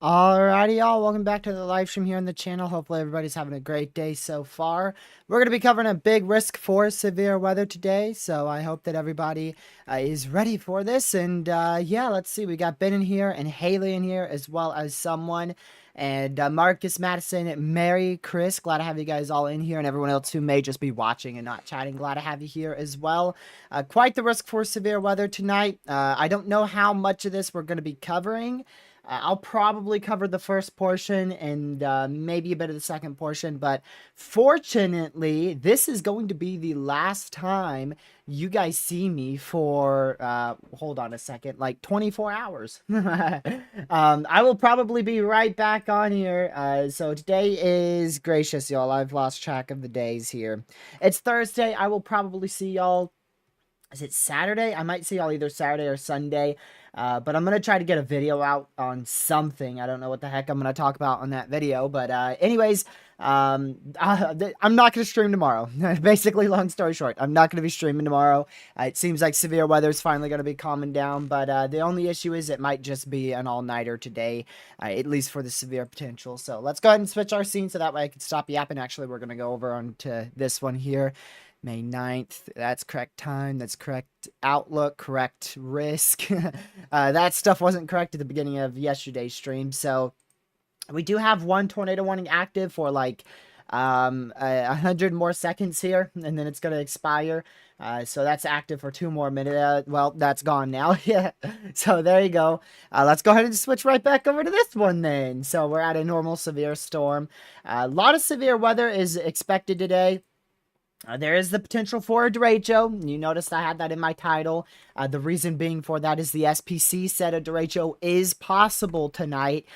Alrighty, y'all. Welcome back to the live stream here on the channel. Hopefully, everybody's having a great day so far. We're going to be covering a big risk for severe weather today, so I hope that everybody is ready for this. And yeah, let's see. We got Ben in here and Haley in here, as well as someone. And Marcus, Madison, Mary, Chris, glad to have you guys all in here, and everyone else who may just be watching and not chatting, glad to have you here as well. Quite the risk for severe weather tonight. I don't know how much of this we're going to be covering. I'll probably cover the first portion and maybe a bit of the second portion, but fortunately, this is going to be the last time you guys see me for, hold on a second, like 24 hours. I will probably be right back on here. So today is gracious, y'all. I've lost track of the days here. It's Thursday. I will probably see y'all. Is it Saturday? I might see y'all either Saturday or Sunday. But I'm going to try to get a video out on something. I don't know what the heck I'm going to talk about on that video. But anyways, I'm not going to stream tomorrow. Basically, long story short, I'm not going to be streaming tomorrow. It seems like severe weather is finally going to be calming down. But the only issue is it might just be an all-nighter today, at least for the severe potential. So let's go ahead and switch our scene so that way I can stop yapping. Actually, we're going to go over onto this one here. May 9th, that's correct time, that's correct outlook, correct risk. That stuff wasn't correct at the beginning of yesterday's stream, so we do have one tornado warning active for like 100 more seconds here, and then it's going to expire. So that's active for 2 more minutes. Well, that's gone now. Yeah. So there you go. Let's go ahead and switch right back over to this one then. So we're at a normal severe storm. A lot of severe weather is expected today. There is the potential for a derecho. You noticed I had that in my title. The reason being for that is the SPC said a derecho is possible tonight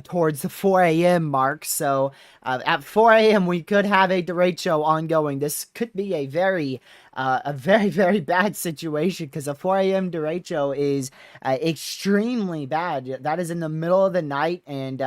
towards the 4 a.m. mark. So at 4 a.m. we could have a derecho ongoing. This could be a very, very bad situation because a 4 a.m. derecho is extremely bad. That is in the middle of the night, and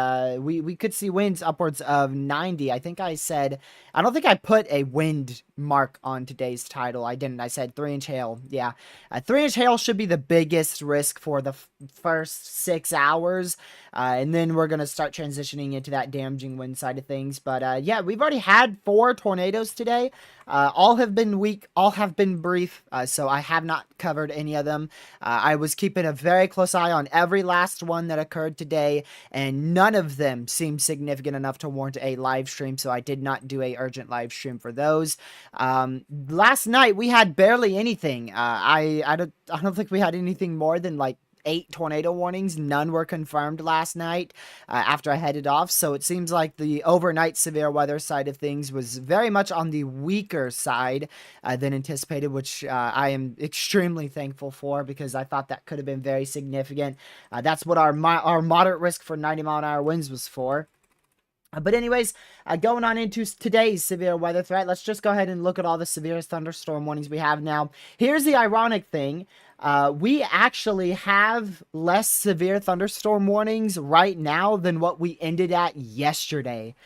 we could see winds upwards of 90. I think I said, I don't think I put a wind mark on today's title. I didn't. I said 3-inch hail. Yeah, 3-inch hail should be the biggest risk for the first 6 hours, and then we're gonna start transitioning into that damaging wind side of things. But yeah, we've already had 4 tornadoes today. All have been weak, all have been brief, so I have not covered any of them. I was keeping a very close eye on every last one that occurred today, and none of them seemed significant enough to warrant a live stream, so I did not do a urgent live stream for those. Last night we had barely anything. I don't think we had anything more than like 8 tornado warnings. None were confirmed last night after I headed off. So it seems like the overnight severe weather side of things was very much on the weaker side than anticipated, which I am extremely thankful for because I thought that could have been very significant. That's what our moderate risk for 90-mile-an-hour winds was for. But anyways, going on into today's severe weather threat, let's just go ahead and look at all the severe thunderstorm warnings we have now. Here's the ironic thing. We actually have less severe thunderstorm warnings right now than what we ended at yesterday.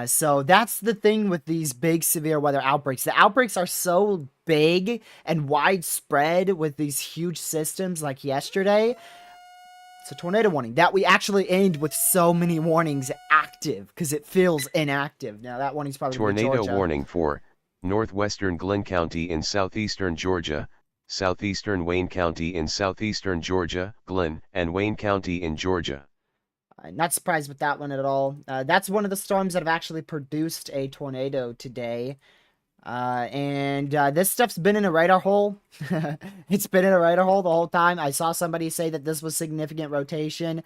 So that's the thing with these big severe weather outbreaks. The outbreaks are so big and widespread with these huge systems like yesterday. It's a tornado warning that we actually end with so many warnings active because it feels inactive. Now that warning's probably Tornado Georgia. warning for northwestern Glenn County in southeastern Georgia, southeastern Wayne County in southeastern Georgia, Glenn and Wayne County in Georgia. Not surprised with that one at all. That's one of the storms that have actually produced a tornado today. And this stuff's been in a radar hole. It's been in a radar hole the whole time. I saw somebody say that this was significant rotation.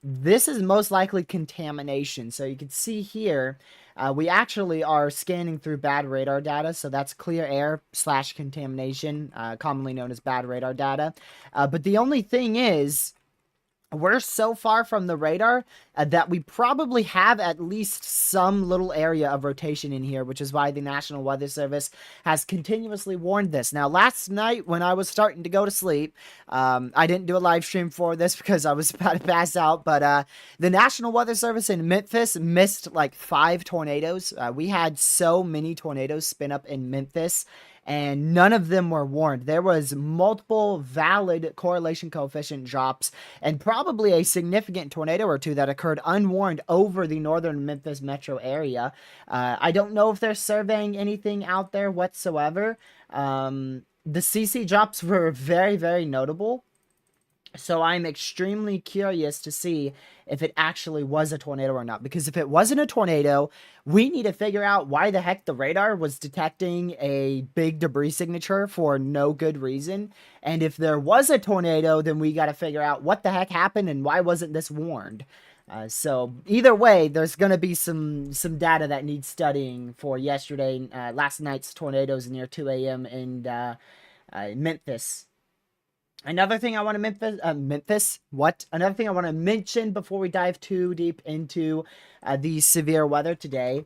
This is most likely contamination. So you can see here, we actually are scanning through bad radar data. So that's clear air / contamination, commonly known as bad radar data. But the only thing is, we're so far from the radar that we probably have at least some little area of rotation in here, which is why the National Weather Service has continuously warned this. Now, last night when I was starting to go to sleep, I didn't do a live stream for this because I was about to pass out, but the National Weather Service in Memphis missed like 5 tornadoes. We had so many tornadoes spin up in Memphis, and none of them were warned. There was multiple valid correlation coefficient drops and probably a significant tornado or two that occurred unwarned over the northern Memphis metro area. I don't know if they're surveying anything out there whatsoever. The CC drops were very, very notable. So I'm extremely curious to see if it actually was a tornado or not. Because if it wasn't a tornado, we need to figure out why the heck the radar was detecting a big debris signature for no good reason. And if there was a tornado, then we got to figure out what the heck happened and why wasn't this warned. So either way, there's going to be some data that needs studying for last night's tornadoes near 2 a.m. in Memphis. Another thing I want to Another thing I want to mention before we dive too deep into the severe weather today.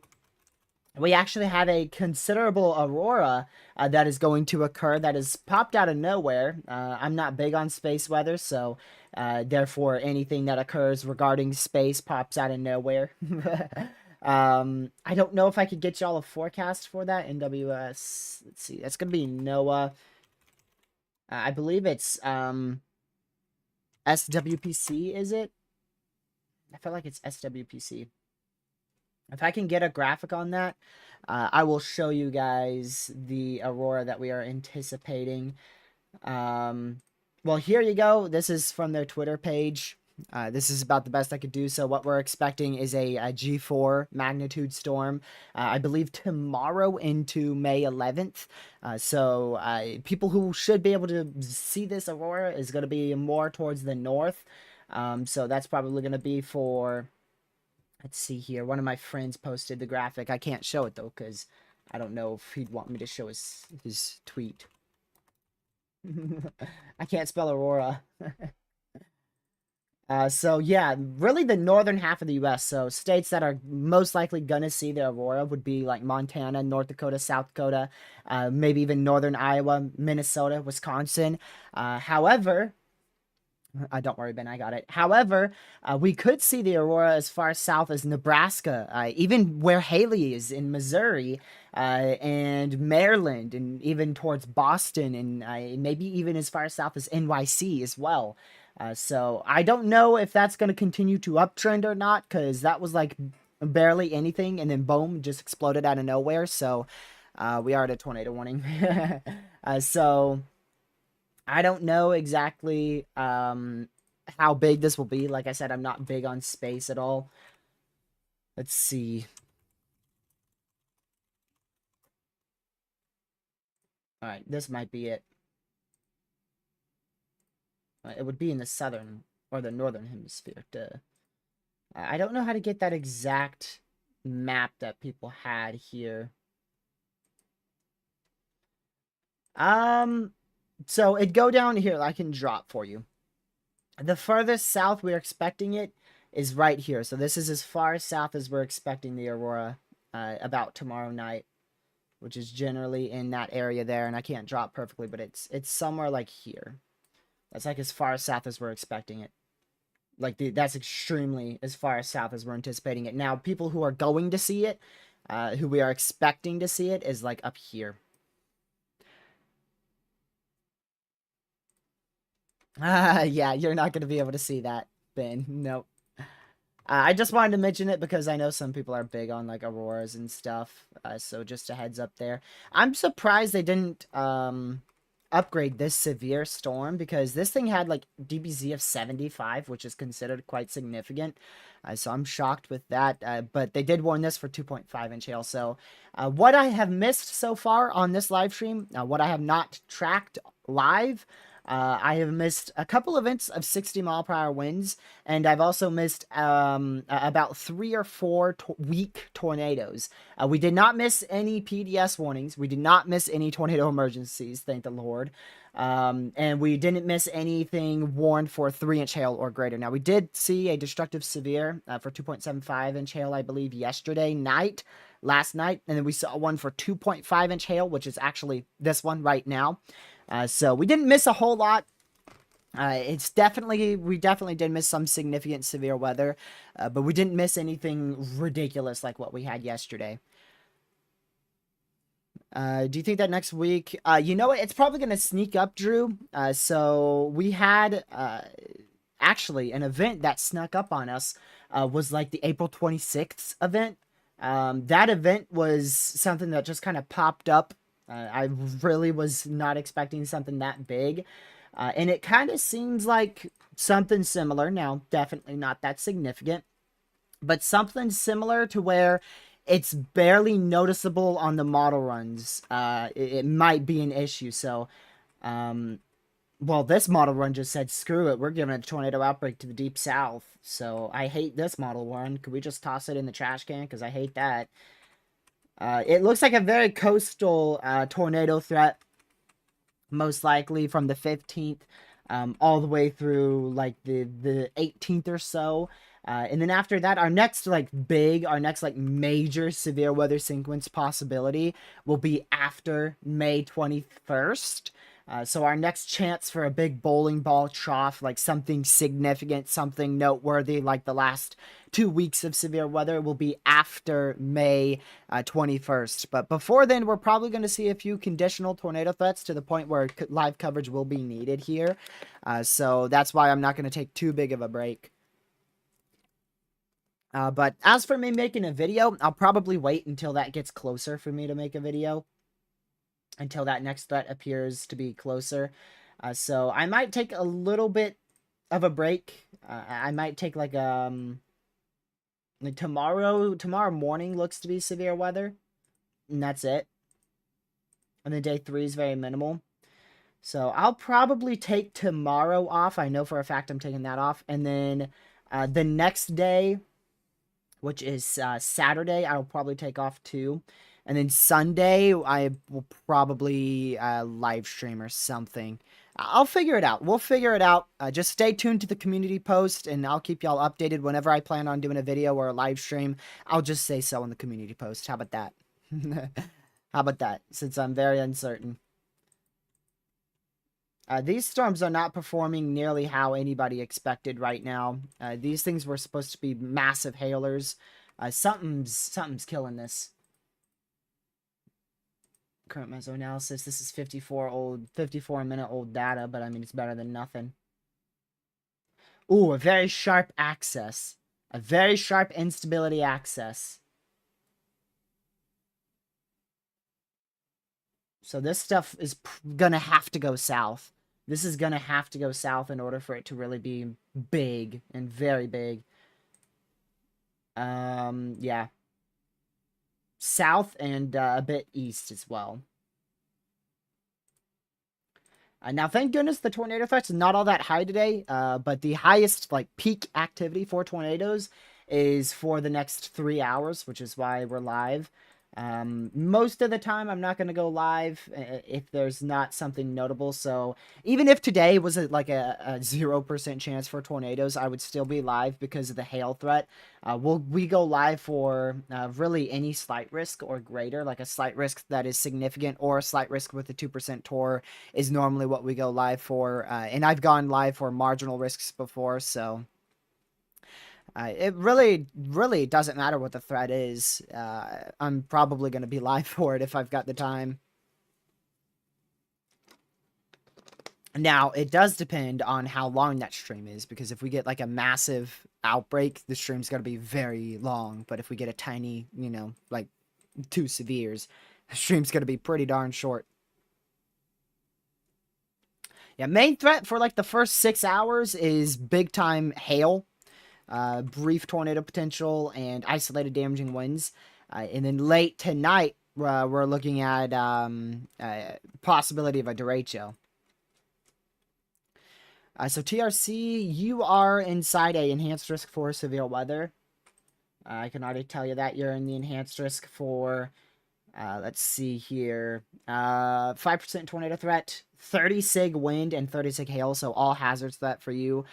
We actually have a considerable aurora that is going to occur that has popped out of nowhere. I'm not big on space weather, so therefore anything that occurs regarding space pops out of nowhere. I don't know if I could get y'all a forecast for that. NWS, let's see, that's going to be NOAA. I believe it's SWPC, is it? I feel like it's SWPC. If I can get a graphic on that, I will show you guys the aurora that we are anticipating. Well, here you go. This is from their Twitter page. This is about the best I could do. So what we're expecting is a G4 magnitude storm, I believe tomorrow into May 11th. So people who should be able to see this aurora is going to be more towards the north. So that's probably going to be for, let's see here. One of my friends posted the graphic. I can't show it though, because I don't know if he'd want me to show his tweet. I can't spell aurora. So yeah, really the northern half of the U.S. So states that are most likely gonna see the aurora would be like Montana, North Dakota, South Dakota, maybe even northern Iowa, Minnesota, Wisconsin. However, don't worry, Ben, I got it. However, we could see the aurora as far south as Nebraska, even where Haley is in Missouri, and Maryland, and even towards Boston, and maybe even as far south as NYC as well. So I don't know if that's going to continue to uptrend or not, because that was like barely anything, and then boom, just exploded out of nowhere. So we are at a tornado warning. So I don't know exactly how big this will be. Like I said, I'm not big on space at all. Let's see. All right, this might be it. It would be in the southern or the northern hemisphere. Duh. I don't know how to get that exact map that people had here. So it'd go down here. I can drop for you. The furthest south we're expecting it is right here. So this is as far south as we're expecting the Aurora about tomorrow night, which is generally in that area there. And I can't drop perfectly, but it's somewhere like here. That's like as far south as we're expecting it. Like that's extremely as far south as we're anticipating it. Now, people who are going to see it, who we are expecting to see it, is like up here. Yeah, you're not going to be able to see that, Ben. Nope. I just wanted to mention it because I know some people are big on like auroras and stuff. So just a heads up there. I'm surprised they didn't upgrade this severe storm because this thing had like DBZ of 75, which is considered quite significant. So I'm shocked with that. But they did warn this for 2.5-inch hail. So what I have missed so far on this live stream, what I have not tracked live, I have missed a couple events of 60-mile-per-hour winds, and I've also missed about 3 or 4 weak tornadoes. We did not miss any PDS warnings. We did not miss any tornado emergencies, thank the Lord. And we didn't miss anything warned for 3-inch hail or greater. Now, we did see a destructive severe for 2.75-inch hail, I believe, last night, and then we saw one for 2.5-inch hail, which is actually this one right now. So we didn't miss a whole lot. We definitely did miss some significant severe weather, but we didn't miss anything ridiculous like what we had yesterday. Do you think that next week, you know what? It's probably going to sneak up, Drew. So we had, actually an event that snuck up on us, was like the April 26th event. That event was something that just kind of popped up. I really was not expecting something that big. And it kind of seems like something similar. Now, definitely not that significant, but something similar to where it's barely noticeable on the model runs. It might be an issue. So, well, this model run just said, screw it, we're giving a tornado outbreak to the deep south. So I hate this model run. Could we just toss it in the trash can? Because I hate that. It looks like a very coastal tornado threat, most likely from the 15th all the way through like the 18th or so. And then after that, our next major severe weather sequence possibility will be after May 21st. So our next chance for a big bowling ball trough, like something significant, something noteworthy, like the last 2 weeks of severe weather, will be after May 21st. But before then, we're probably going to see a few conditional tornado threats to the point where live coverage will be needed here. So that's why I'm not going to take too big of a break. But as for me making a video, I'll probably wait until that gets closer for me to make a video. Until that next threat appears to be closer. So I might take a little bit of a break. I might take like tomorrow morning looks to be severe weather. And that's it. And then day 3 is very minimal. So I'll probably take tomorrow off. I know for a fact I'm taking that off. And then the next day, which is Saturday, I'll probably take off too. And then Sunday, I will probably live stream or something. I'll figure it out. We'll figure it out. Just stay tuned to the community post, and I'll keep y'all updated whenever I plan on doing a video or a live stream. I'll just say so in the community post. How about that? How about that? Since I'm very uncertain. These storms are not performing nearly how anybody expected right now. These things were supposed to be massive hailers. Something's killing this. Current meso analysis. This is 54-minute old data, but I mean, it's better than nothing. Ooh, a very sharp axis. A very sharp instability axis. So this stuff is gonna have to go south. This is gonna have to go south in order for it to really be big and very big. Yeah. South and a bit east as well. Now, thank goodness the tornado threat's not all that high today, but the highest like peak activity for tornadoes is for the next 3 hours, which is why we're live. Most of the time, I'm not going to go live if there's not something notable. So even if today was like a 0% chance for tornadoes, I would still be live because of the hail threat. We go live for really any slight risk or greater, like a slight risk that is significant or a slight risk with a 2% TOR is normally what we go live for. And I've gone live for marginal risks before, so it really doesn't matter what the threat is. I'm probably going to be live for it if I've got the time. Now, it does depend on how long that stream is, because if we get like a massive outbreak, the stream's going to be very long. But if we get a tiny, like 2 severes, the stream's going to be pretty darn short. Yeah, main threat for like the first 6 hours is big time hail, brief tornado potential, and isolated damaging winds. And then late tonight, we're looking at possibility of a derecho. So TRC, you are inside a enhanced risk for severe weather. I can already tell you that you're in the enhanced risk for, let's see here, 5% tornado threat, 30 sig wind, and 30 sig hail, so all hazards threat for you.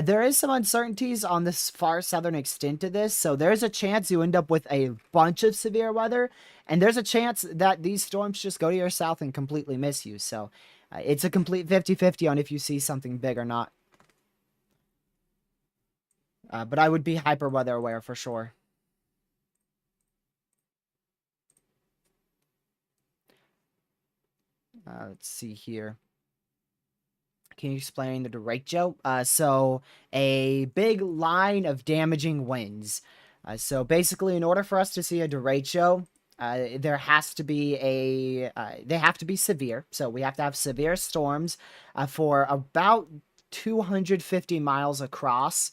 There is some uncertainties on this far southern extent of this, so there's a chance you end up with a bunch of severe weather, and there's a chance that these storms just go to your south and completely miss you, so it's a complete 50-50 on if you see something big or not. But I would be hyper weather aware for sure. Let's see here. Can you explain the derecho? So a big line of damaging winds. So basically, in order for us to see a derecho, there has to be they have to be severe. So we have to have severe storms for about 250 miles across.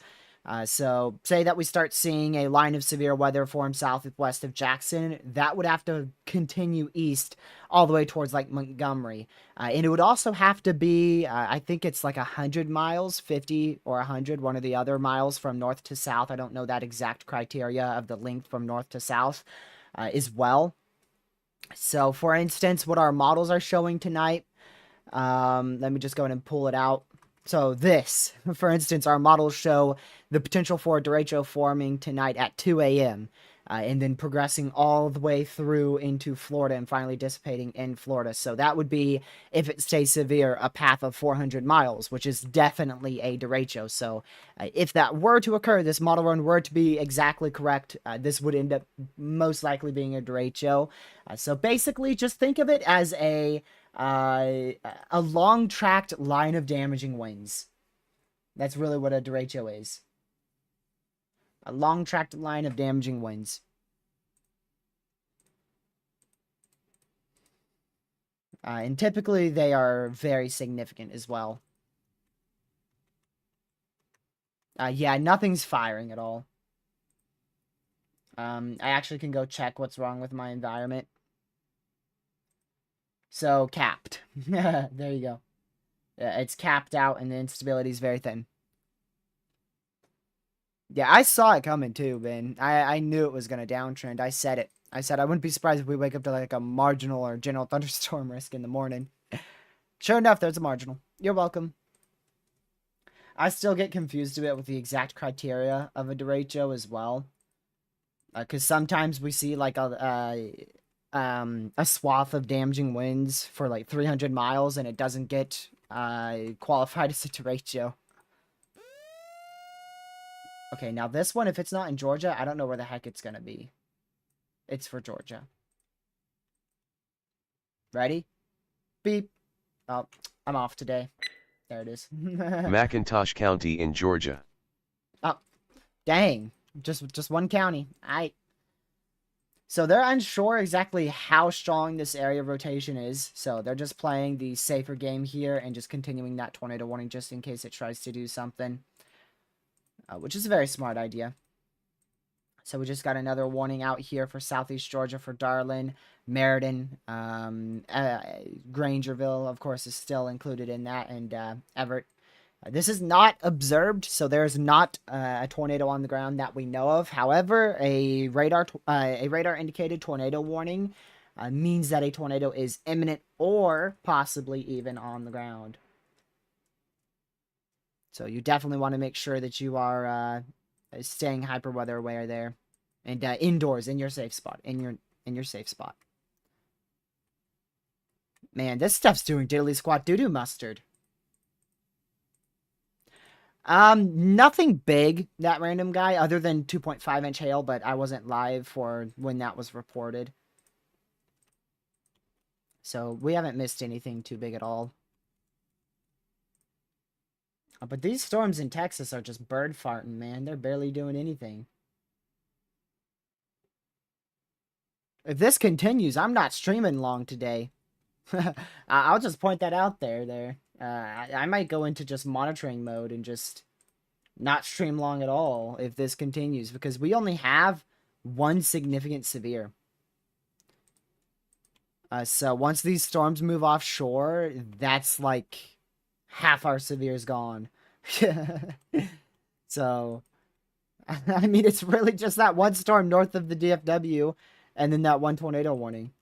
So say that we start seeing a line of severe weather form southwest of Jackson, that would have to continue east all the way towards like Montgomery. And it would also have to be, I think it's like 100 miles, 50 or 100, one or the other miles from north to south. I don't know that exact criteria of the length from north to south as well. So for instance, what our models are showing tonight, let me just go ahead and pull it out. So this, for instance, our models show the potential for a derecho forming tonight at 2 a.m. And then progressing all the way through into Florida and finally dissipating in Florida. So that would be, if it stays severe, a path of 400 miles, which is definitely a derecho. So if that were to occur, this model run were to be exactly correct, this would end up most likely being a derecho. So basically, just think of it as a long tracked line of damaging winds. That's really what a derecho is. A long tracked line of damaging winds. And typically they are very significant as well. Yeah, nothing's firing at all. I actually can go check what's wrong with my environment. So, capped. There you go. Yeah, it's capped out and the instability is very thin. Yeah, I saw it coming too, man. I knew it was going to downtrend. I said it. I said I wouldn't be surprised if we wake up to like a marginal or general thunderstorm risk in the morning. Sure enough, there's a marginal. You're welcome. I still get confused a bit with the exact criteria of a derecho as well. Because sometimes we see like a swath of damaging winds for like 300 miles and it doesn't get qualified as a derecho. Okay, now this one, if it's not in Georgia, I don't know where the heck it's going to be. It's for Georgia. Ready? Beep. Oh, I'm off today. There it is. McIntosh County in Georgia. Oh, dang. Just one county. So they're unsure exactly how strong this area of rotation is. So they're just playing the safer game here and just continuing that tornado warning just in case it tries to do something. Which is a very smart idea. So we just got another warning out here for Southeast Georgia for Darlin, Meriden, Grangerville, of course, is still included in that, and Everett. This is not observed, so there's not a tornado on the ground that we know of. However, a radar indicated tornado warning means that a tornado is imminent or possibly even on the ground. So you definitely want to make sure that you are staying hyper weather aware there, and indoors in your safe spot. In your safe spot. Man, this stuff's doing diddly squat doo doo mustard. Nothing big, that random guy, other than 2.5-inch hail, but I wasn't live for when that was reported. So we haven't missed anything too big at all. But these storms in Texas are just bird farting, man. They're barely doing anything. If this continues, I'm not streaming long today. I'll just point that out there. I might go into just monitoring mode and just not stream long at all if this continues, because we only have one significant severe. So once these storms move offshore, that's like half our severe's gone. So, I mean, it's really just that one storm north of the DFW and then that one tornado warning.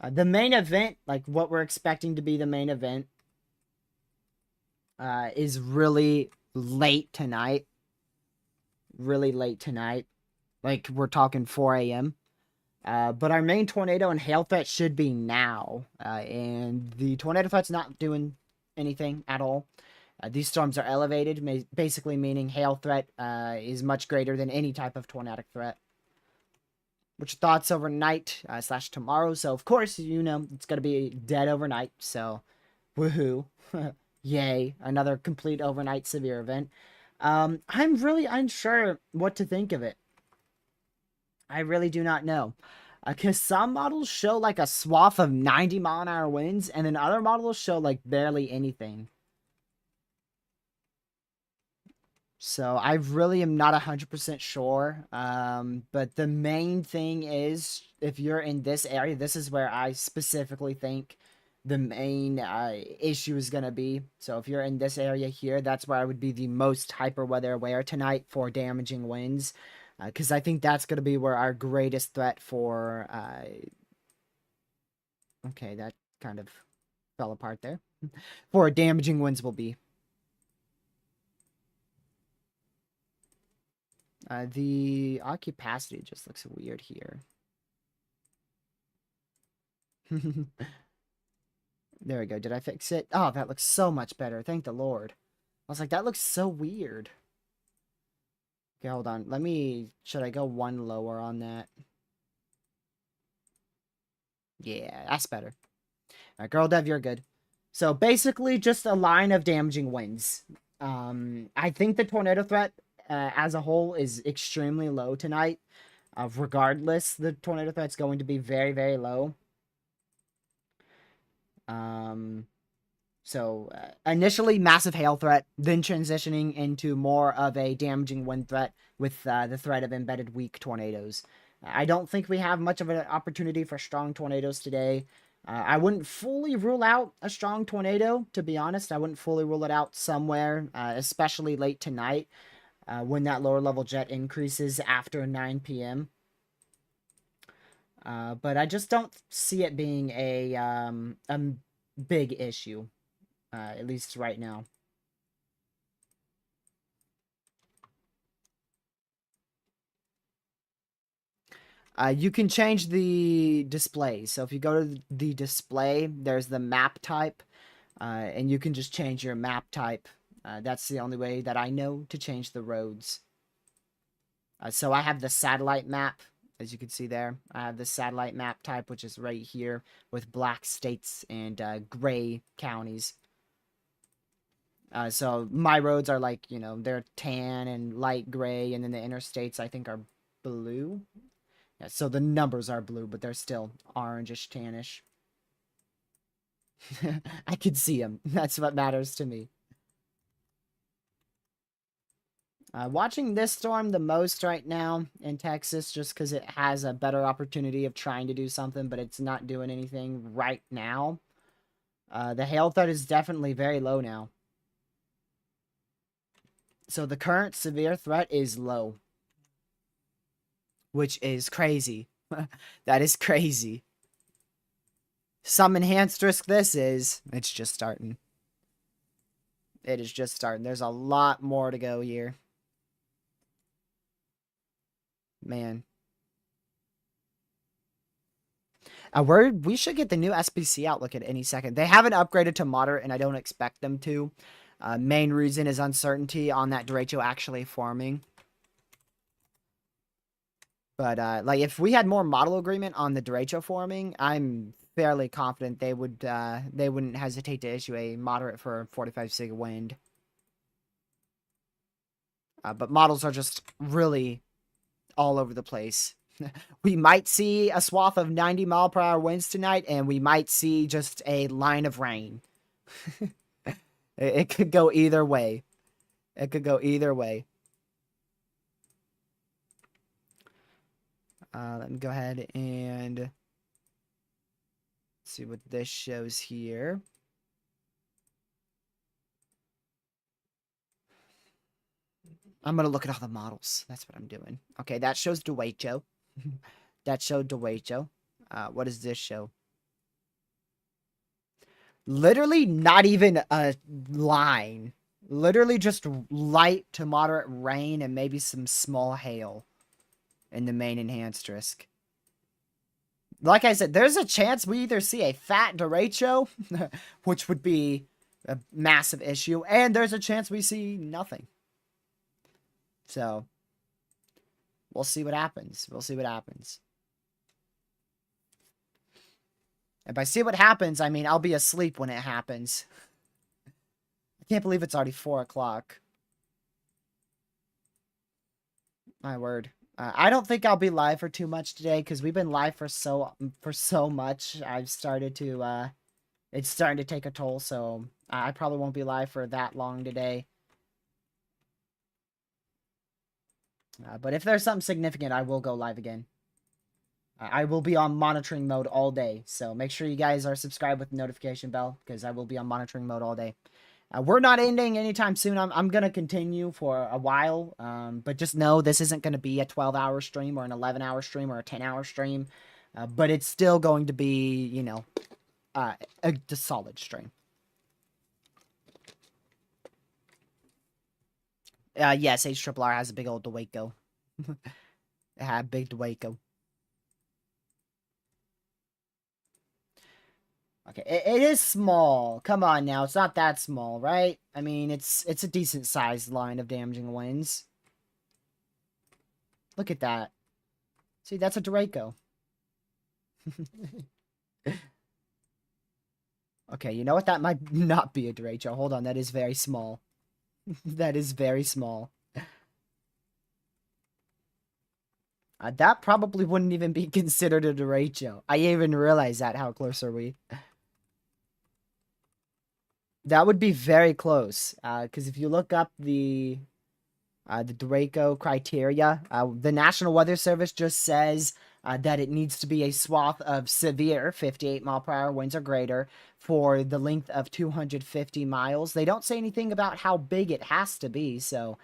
The main event, like what we're expecting to be the main event, is really late tonight. Really late tonight. Like, we're talking 4 a.m. But our main tornado and hail threat should be now. And the tornado threat's not doing anything at all. These storms are elevated, basically meaning hail threat is much greater than any type of tornadic threat. Which thoughts overnight / tomorrow. So, of course, you know, it's going to be dead overnight. So, woohoo. Yay. Another complete overnight severe event. I'm really unsure what to think of it. I really do not know. Because some models show like a swath of 90-mile-an-hour winds, and then other models show like barely anything. So I really am not 100% sure. But the main thing is, if you're in this area, this is where I specifically think the main issue is going to be. So if you're in this area here, that's where I would be the most hyper weather aware tonight for damaging winds. Because I think that's going to be where our greatest threat for... Okay, that kind of fell apart there. For damaging winds will be. The occupacity just looks weird here. There we go. Did I fix it? Oh, that looks so much better. Thank the Lord. I was like, that looks so weird. Okay, hold on. Should I go one lower on that? Yeah, that's better. Alright, Girl Dev, you're good. So basically just a line of damaging winds. I think the tornado threat as a whole is extremely low tonight. Regardless, the tornado threat's going to be very, very low. So initially massive hail threat, then transitioning into more of a damaging wind threat with the threat of embedded weak tornadoes. I don't think we have much of an opportunity for strong tornadoes today. I wouldn't fully rule out a strong tornado, to be honest. I wouldn't fully rule it out somewhere, especially late tonight, when that lower level jet increases after 9 p.m. But I just don't see it being a big issue, at least right now. You can change the display. So if you go to the display, there's the map type, and you can just change your map type. That's the only way that I know to change the roads. So I have the satellite map, as you can see there. I have the satellite map type, which is right here, with black states and gray counties. So my roads are like, you know, they're tan and light gray, and then the interstates, I think, are blue. Yeah, so the numbers are blue, but they're still orangish, tannish. I can see them. That's what matters to me. Watching this storm the most right now in Texas just because it has a better opportunity of trying to do something, but it's not doing anything right now. The hail threat is definitely very low now. So the current severe threat is low, which is crazy. That is crazy. Some enhanced risk this is. It's just starting. It is just starting. There's a lot more to go here. Man. We should get the new SPC outlook at any second. They haven't upgraded to moderate, and I don't expect them to. Main reason is uncertainty on that Derecho actually forming. But like if we had more model agreement on the Derecho forming, I'm fairly confident they wouldn't hesitate to issue a moderate for 45 sig wind. But models are just really all over the place. We might see a swath of 90-mile-per-hour winds tonight, and we might see just a line of rain. It could go either way. It could go either way. Let me go ahead and see what this shows here. I'm going to look at all the models. That's what I'm doing. Okay, that shows Derecho. That showed Derecho. What does this show? Literally not even a line. Literally just light to moderate rain and maybe some small hail in the main enhanced risk. Like I said, there's a chance we either see a fat Derecho, which would be a massive issue, and there's a chance we see nothing. So, we'll see what happens. We'll see what happens. And by see what happens, I mean I'll be asleep when it happens. I can't believe it's already 4 o'clock. My word. I don't think I'll be live for too much today because we've been live for so much. I've started to it's starting to take a toll, so I probably won't be live for that long today. But if there's something significant, I will go live again. I will be on monitoring mode all day, so make sure you guys are subscribed with the notification bell because I will be on monitoring mode all day. We're not ending anytime soon. I'm going to continue for a while, but just know this isn't going to be a 12-hour stream or an 11-hour stream or a 10-hour stream, but it's still going to be, you know, a solid stream. Yes, HRRR has a big old Derecho. It had big Derecho. Okay, it is small. Come on now, it's not that small, right? I mean, it's a decent sized line of damaging winds. Look at that. See, that's a Derecho. Okay, you know what? That might not be a Derecho. Hold on, that is very small. That is very small. That probably wouldn't even be considered a Derecho. I even realize that. How close are we? That would be very close. Because if you look up the Derecho criteria, the National Weather Service just says that it needs to be a swath of severe 58-mile-per-hour winds or greater for the length of 250 miles. They don't say anything about how big it has to be, so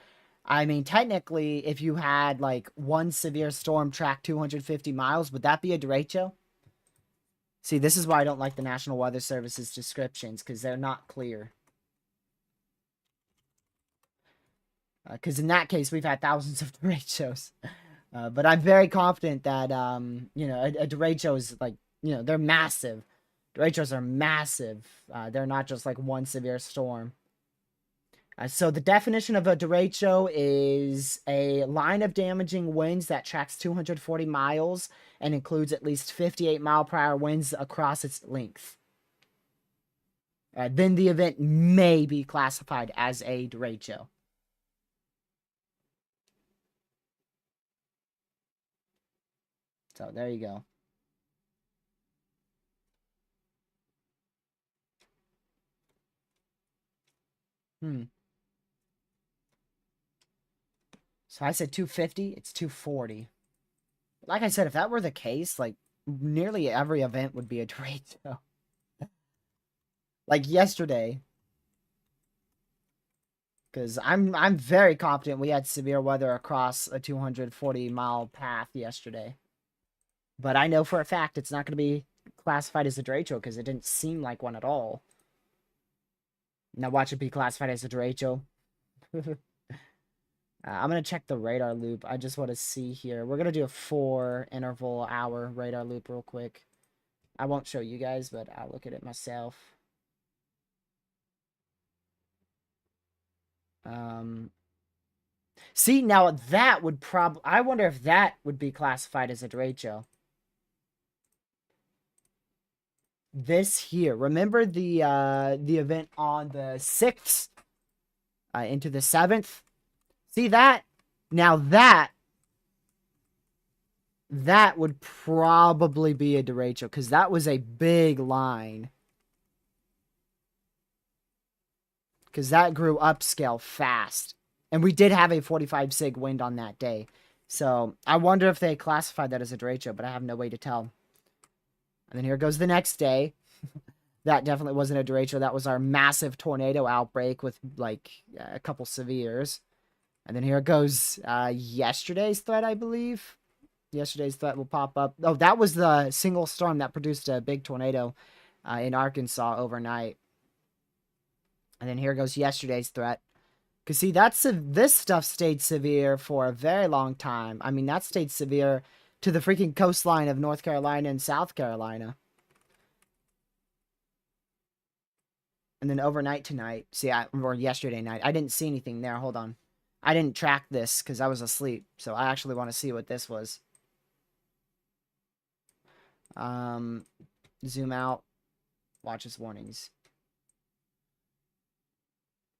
I mean, technically, if you had like one severe storm track 250 miles, would that be a Derecho? See, this is why I don't like the National Weather Service's descriptions, because they're not clear. Because in that case, we've had thousands of derechos. But I'm very confident that, you know, a derecho is like, you know, they're massive. Derechos are massive. They're not just like one severe storm. So the definition of a derecho is a line of damaging winds that tracks 240 miles and includes at least 58-mile-per-hour winds across its length. Then the event may be classified as a derecho. So there you go. So I said 250. It's 240. Like I said, if that were the case, like nearly every event would be a derecho. Like yesterday, because I'm very confident we had severe weather across a 240-mile path yesterday. But I know for a fact it's not going to be classified as a derecho because it didn't seem like one at all. Now watch it be classified as a derecho. I'm going to check the radar loop. I just want to see here. We're going to do a 4 interval hour radar loop real quick. I won't show you guys, but I'll look at it myself. See, now that would I wonder if that would be classified as a derecho. This here. Remember the event on the 6th into the 7th? See that? Now that would probably be a derecho because that was a big line. Because that grew upscale fast. And we did have a 45 sig wind on that day. So I wonder if they classified that as a derecho, but I have no way to tell. And then here goes the next day. That definitely wasn't a derecho. That was our massive tornado outbreak with like a couple severes. And then here goes yesterday's threat, I believe. Yesterday's threat will pop up. Oh, that was the single storm that produced a big tornado in Arkansas overnight. And then here goes yesterday's threat. Because, see, this stuff stayed severe for a very long time. I mean, that stayed severe to the freaking coastline of North Carolina and South Carolina. And then overnight tonight, or yesterday night, I didn't see anything there. Hold on. I didn't track this because I was asleep. So I actually want to see what this was. Zoom out. Watch its warnings.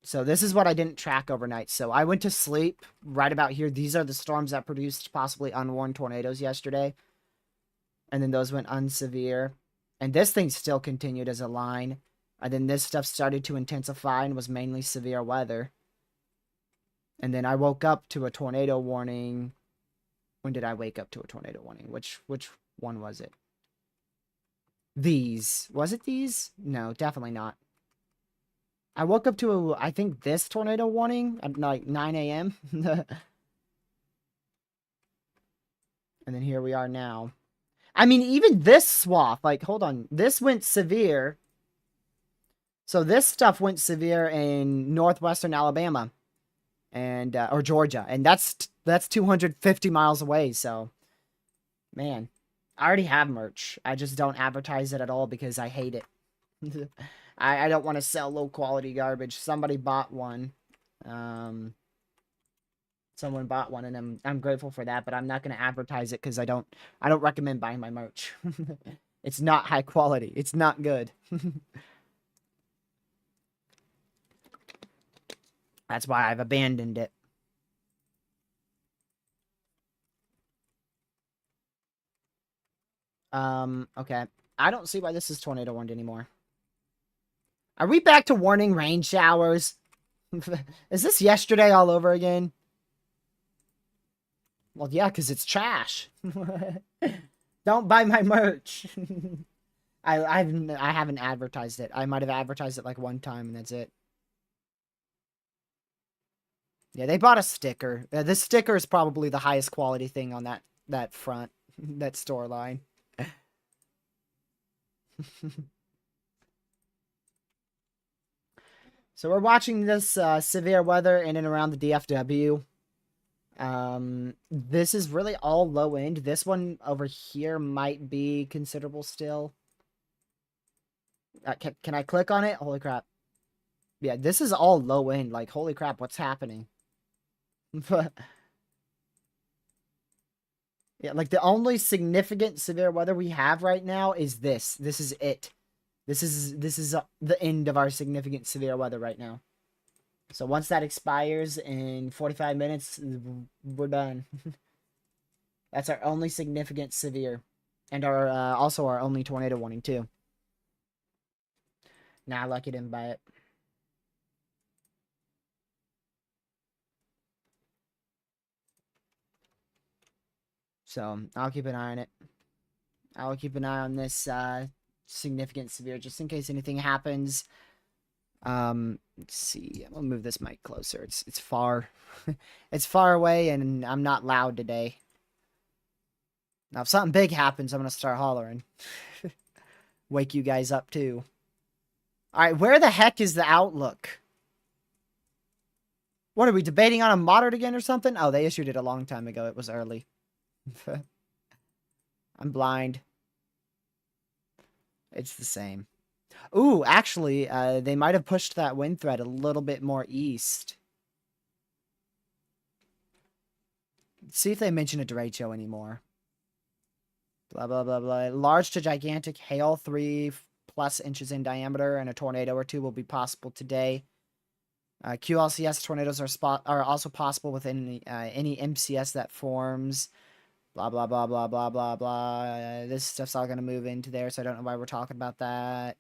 So this is what I didn't track overnight. So I went to sleep right about here. These are the storms that produced possibly unwarned tornadoes yesterday. And then those went unsevere. And this thing still continued as a line. And then this stuff started to intensify and was mainly severe weather. And then I woke up to a tornado warning. When did I wake up to a tornado warning? Which one was it? These. Was it these? No, definitely not. I woke up to, I think, this tornado warning at like 9 a.m. And then here we are now. I mean, even this swath, like, hold on. This went severe. So this stuff went severe in northwestern Alabama and or Georgia. And that's 250 miles away. So, man, I already have merch. I just don't advertise it at all because I hate it. I don't want to sell low quality garbage. Somebody bought one. Someone bought one, and I'm grateful for that. But I'm not going to advertise it because I don't recommend buying my merch. It's not high quality. It's not good. That's why I've abandoned it. Okay. I don't see why this is tornado warned anymore. Are we back to warning rain showers? Is this yesterday all over again? Well, yeah, because it's trash. Don't buy my merch. I haven't advertised it. I might have advertised it like one time and that's it. Yeah, they bought a sticker. This sticker is probably the highest quality thing on that front, that store line. So we're watching this severe weather in and around the DFW. This is really all low end. This one over here might be considerable still. Can I click on it? Holy crap. Yeah, this is all low end. Like, holy crap, what's happening? Yeah, like the only significant severe weather we have right now is this. This is it. This is the end of our significant severe weather right now. So once that expires in 45 minutes, we're done. That's our only significant severe. And our also our only tornado warning, too. Nah, lucky didn't buy it. So I'll keep an eye on it. I'll keep an eye on this significant severe just in case anything happens. Let's see. I'm gonna move this mic closer. It's far. It's far away, and I'm not loud today. Now, if something big happens, I'm gonna start hollering. Wake you guys up too. All right, where the heck is the outlook? What are we debating on a moderate again or something? Oh, they issued it a long time ago. It was early. I'm blind. It's the same. Ooh, actually, they might have pushed that wind threat a little bit more east. Let's see if they mention a derecho anymore. Blah, blah, blah, blah. Large to gigantic hail, 3+ inches in diameter, and a tornado or two will be possible today. QLCS tornadoes are also possible within any MCS that forms. Blah, blah, blah, blah, blah, blah, blah. This stuff's all going to move into there, so I don't know why we're talking about that.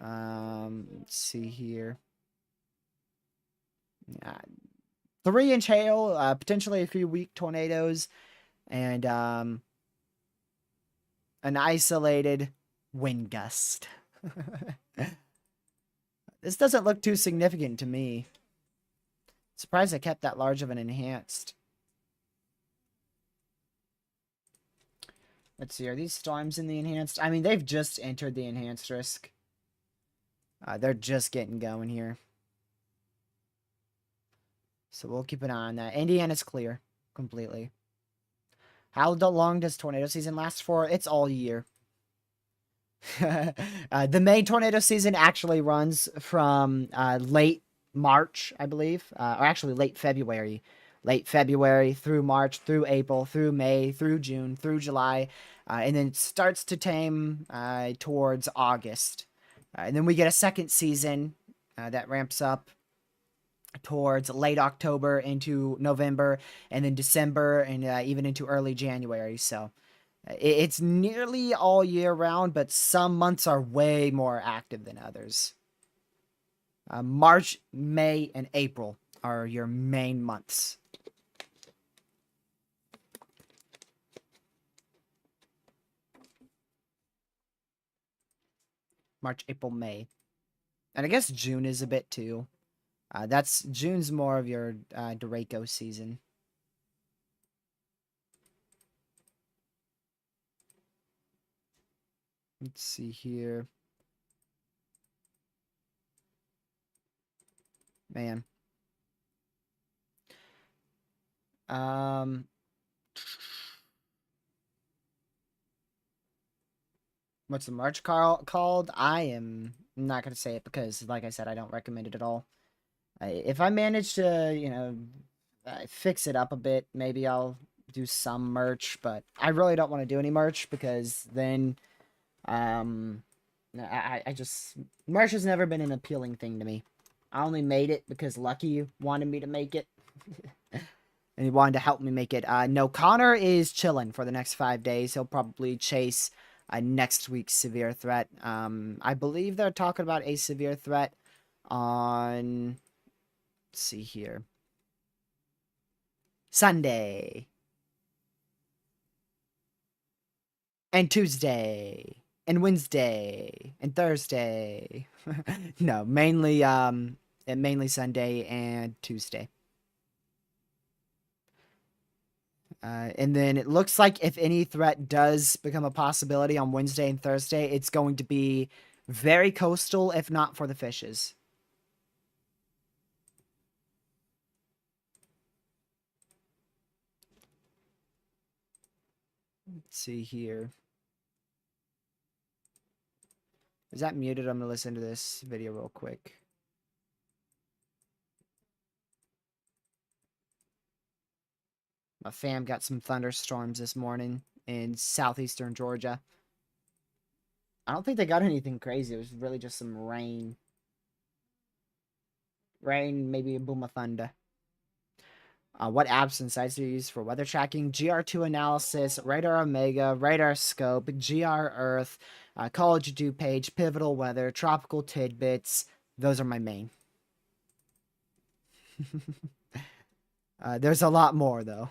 Let's see here. 3-inch hail, potentially a few weak tornadoes, and an isolated wind gust. This doesn't look too significant to me. Surprised I kept that large of an enhanced. Let's see, are these storms in the enhanced? I mean, they've just entered the enhanced risk. They're just getting going here. So we'll keep an eye on that. Indiana's clear completely. How long does tornado season last for? It's all year. The main tornado season actually runs from late March, I believe, or actually late February. Late February through March, through April, through May, through June, through July, and then it starts to tame towards August. And then we get a second season that ramps up towards late October into November, and then December, and even into early January. So it's nearly all year round, but some months are way more active than others. March, May, and April are your main months. March, April, May. And I guess June is a bit too. June's more of your Derecho season. Let's see here. Man. What's the March called? I am not going to say it because, like I said, I don't recommend it at all. If I manage to, fix it up a bit, maybe I'll do some merch, but I really don't want to do any merch because then, I just, merch has never been an appealing thing to me. I only made it because Lucky wanted me to make it. And he wanted to help me make it. No, Connor is chilling for the next 5 days. He'll probably chase next week's severe threat. I believe they're talking about a severe threat on, let's see here, Sunday and Tuesday and Wednesday and Thursday. No, mainly Sunday and Tuesday. And then it looks like if any threat does become a possibility on Wednesday and Thursday, it's going to be very coastal, if not for the fishes. Let's see here. Is that muted? I'm going to listen to this video real quick. My fam got some thunderstorms this morning in southeastern Georgia. I don't think they got anything crazy. It was really just some rain. Rain, maybe a boom of thunder. What apps and sites do you use for weather tracking? GR2 analysis, Radar Omega, Radar Scope, GR Earth, College Dew Page, Pivotal Weather, Tropical Tidbits. Those are my main. There's a lot more though.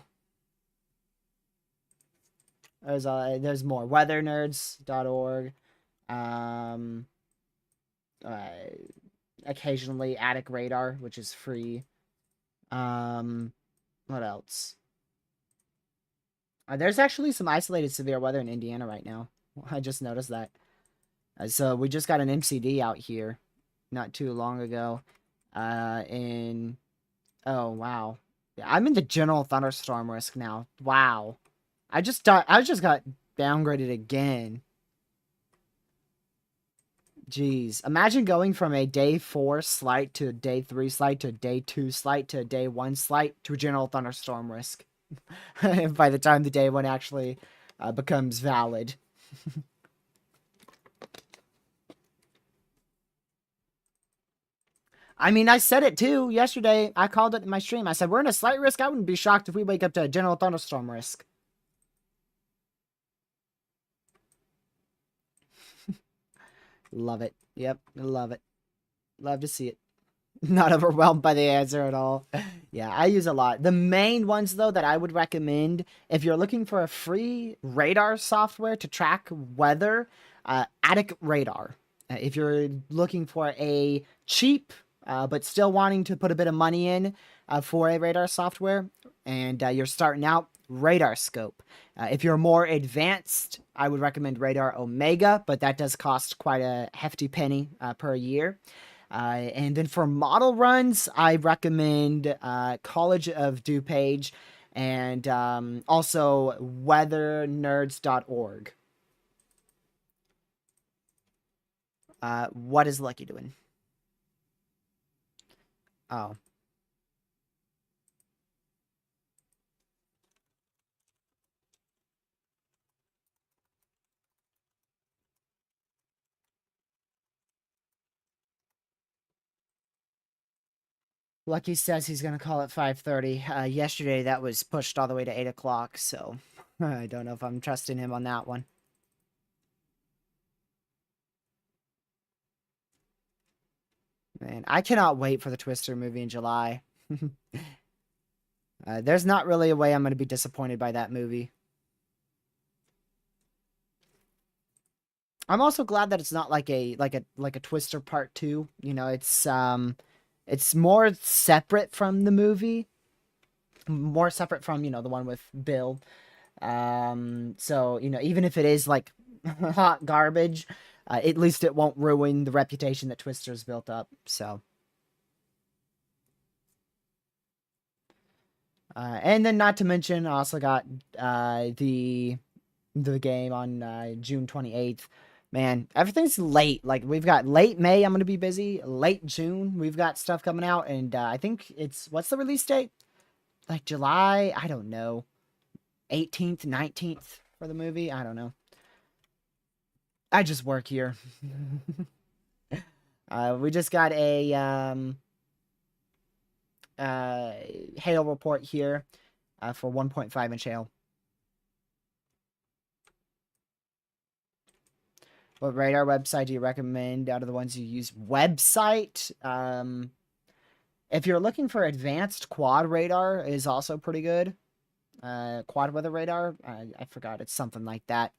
There's more. Weathernerds.org. Um, uh, Occasionally Attic Radar, which is free. What else? There's actually some isolated severe weather in Indiana right now. I just noticed that. So we just got an MCD out here not too long ago. In Oh wow. Yeah, I'm in the general thunderstorm risk now. Wow. I just got downgraded again. Jeez. Imagine going from a day 4 slight to a day 3 slight to a day 2 slight to a day 1 slight to a general thunderstorm risk. By the time the day 1 actually becomes valid. I mean, I said it too yesterday. I called it in my stream. I said, we're in a slight risk. I wouldn't be shocked if we wake up to a general thunderstorm risk. Love it. Yep, love it. Love to see it. Not overwhelmed by the answer at all. Yeah, I use a lot. The main ones, though, that I would recommend if you're looking for a free radar software to track weather, Attic Radar. If you're looking for a cheap but still wanting to put a bit of money in for a radar software, and you're starting out, Radar Scope. If you're more advanced, I would recommend Radar Omega, but that does cost quite a hefty penny per year. And then for model runs, I recommend College of DuPage and also weathernerds.org. What is Lucky doing? Oh. Lucky says he's going to call at 5:30. Yesterday, that was pushed all the way to 8 o'clock, so I don't know if I'm trusting him on that one. Man, I cannot wait for the Twister movie in July. There's not really a way I'm going to be disappointed by that movie. I'm also glad that it's not like a Twister Part 2. You know, it's more separate from the movie. More separate from, you know, the one with Bill. So, you know, even if it is like hot garbage, at least it won't ruin the reputation that Twister's built up. So, and then not to mention, I also got the game on June 28th. Man, everything's late. Like, we've got late May, I'm going to be busy. Late June, we've got stuff coming out. And I think what's the release date? Like July? I don't know. 18th, 19th for the movie? I don't know. I just work here. We just got a hail report here for 1.5-inch hail. What radar website do you recommend out of the ones you use? Website? If you're looking for advanced quad radar, is also pretty good. Quad weather radar? I forgot. It's something like that.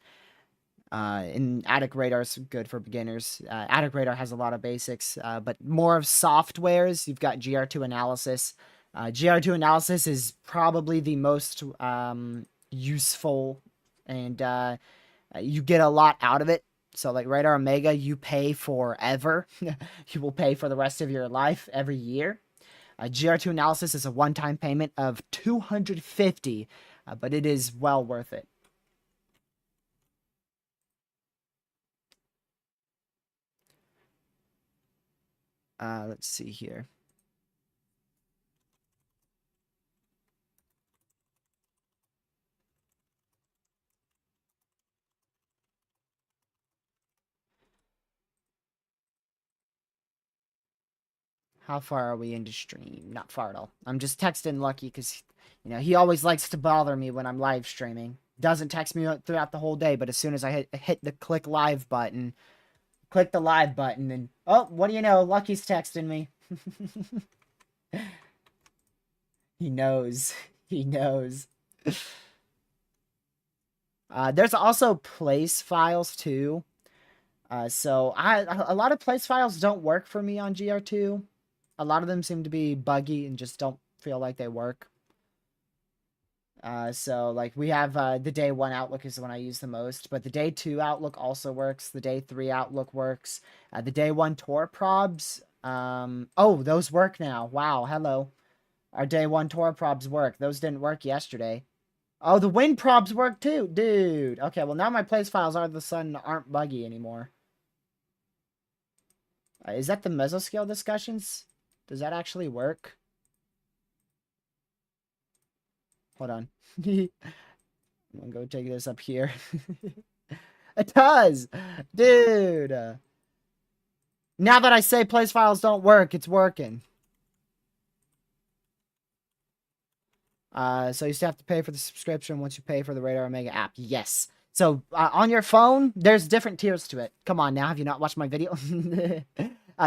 And Attic Radar is good for beginners. Attic Radar has a lot of basics, but more of softwares. You've got GR2 analysis. GR2 analysis is probably the most useful, and you get a lot out of it. So like Radar Omega, you pay forever. You will pay for the rest of your life every year. GR2 analysis is a one-time payment of $250, but it is well worth it. Let's see here. How far are we into stream? Not far at all. I'm just texting Lucky because, you know, he always likes to bother me when I'm live streaming. Doesn't text me throughout the whole day, but as soon as I hit the click the live button, and oh, what do you know? Lucky's texting me. He knows. He knows. There's also place files too. So a lot of place files don't work for me on GR2. A lot of them seem to be buggy and just don't feel like they work. So like we have the day 1 outlook is the one I use the most, but the day 2 outlook also works. The day 3 outlook works. The day 1 Tor probs. Oh, those work now. Wow, hello. Our day 1 Tor probs work. Those didn't work yesterday. Oh, the wind probs work too, dude. Okay, well now my place files all of a sudden aren't buggy anymore. Is that the mesoscale discussions? Does that actually work? Hold on. I'm gonna go take this up here. It does! Dude! Now that I say place files don't work, it's working. So you still have to pay for the subscription once you pay for the Radar Omega app. Yes. So on your phone, there's different tiers to it. Come on now, have you not watched my video?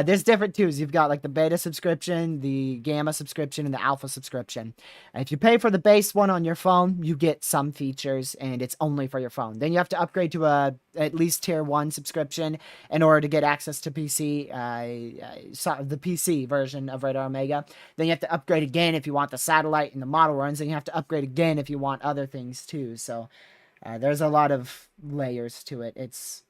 There's different tiers. You've got like the beta subscription, the gamma subscription, and the alpha subscription. And if you pay for the base one on your phone, you get some features, and it's only for your phone. Then you have to upgrade to a at least tier 1 subscription in order to get access to PC, the PC version of Radar Omega. Then you have to upgrade again if you want the satellite and the model runs. Then you have to upgrade again if you want other things too. So there's a lot of layers to it. It's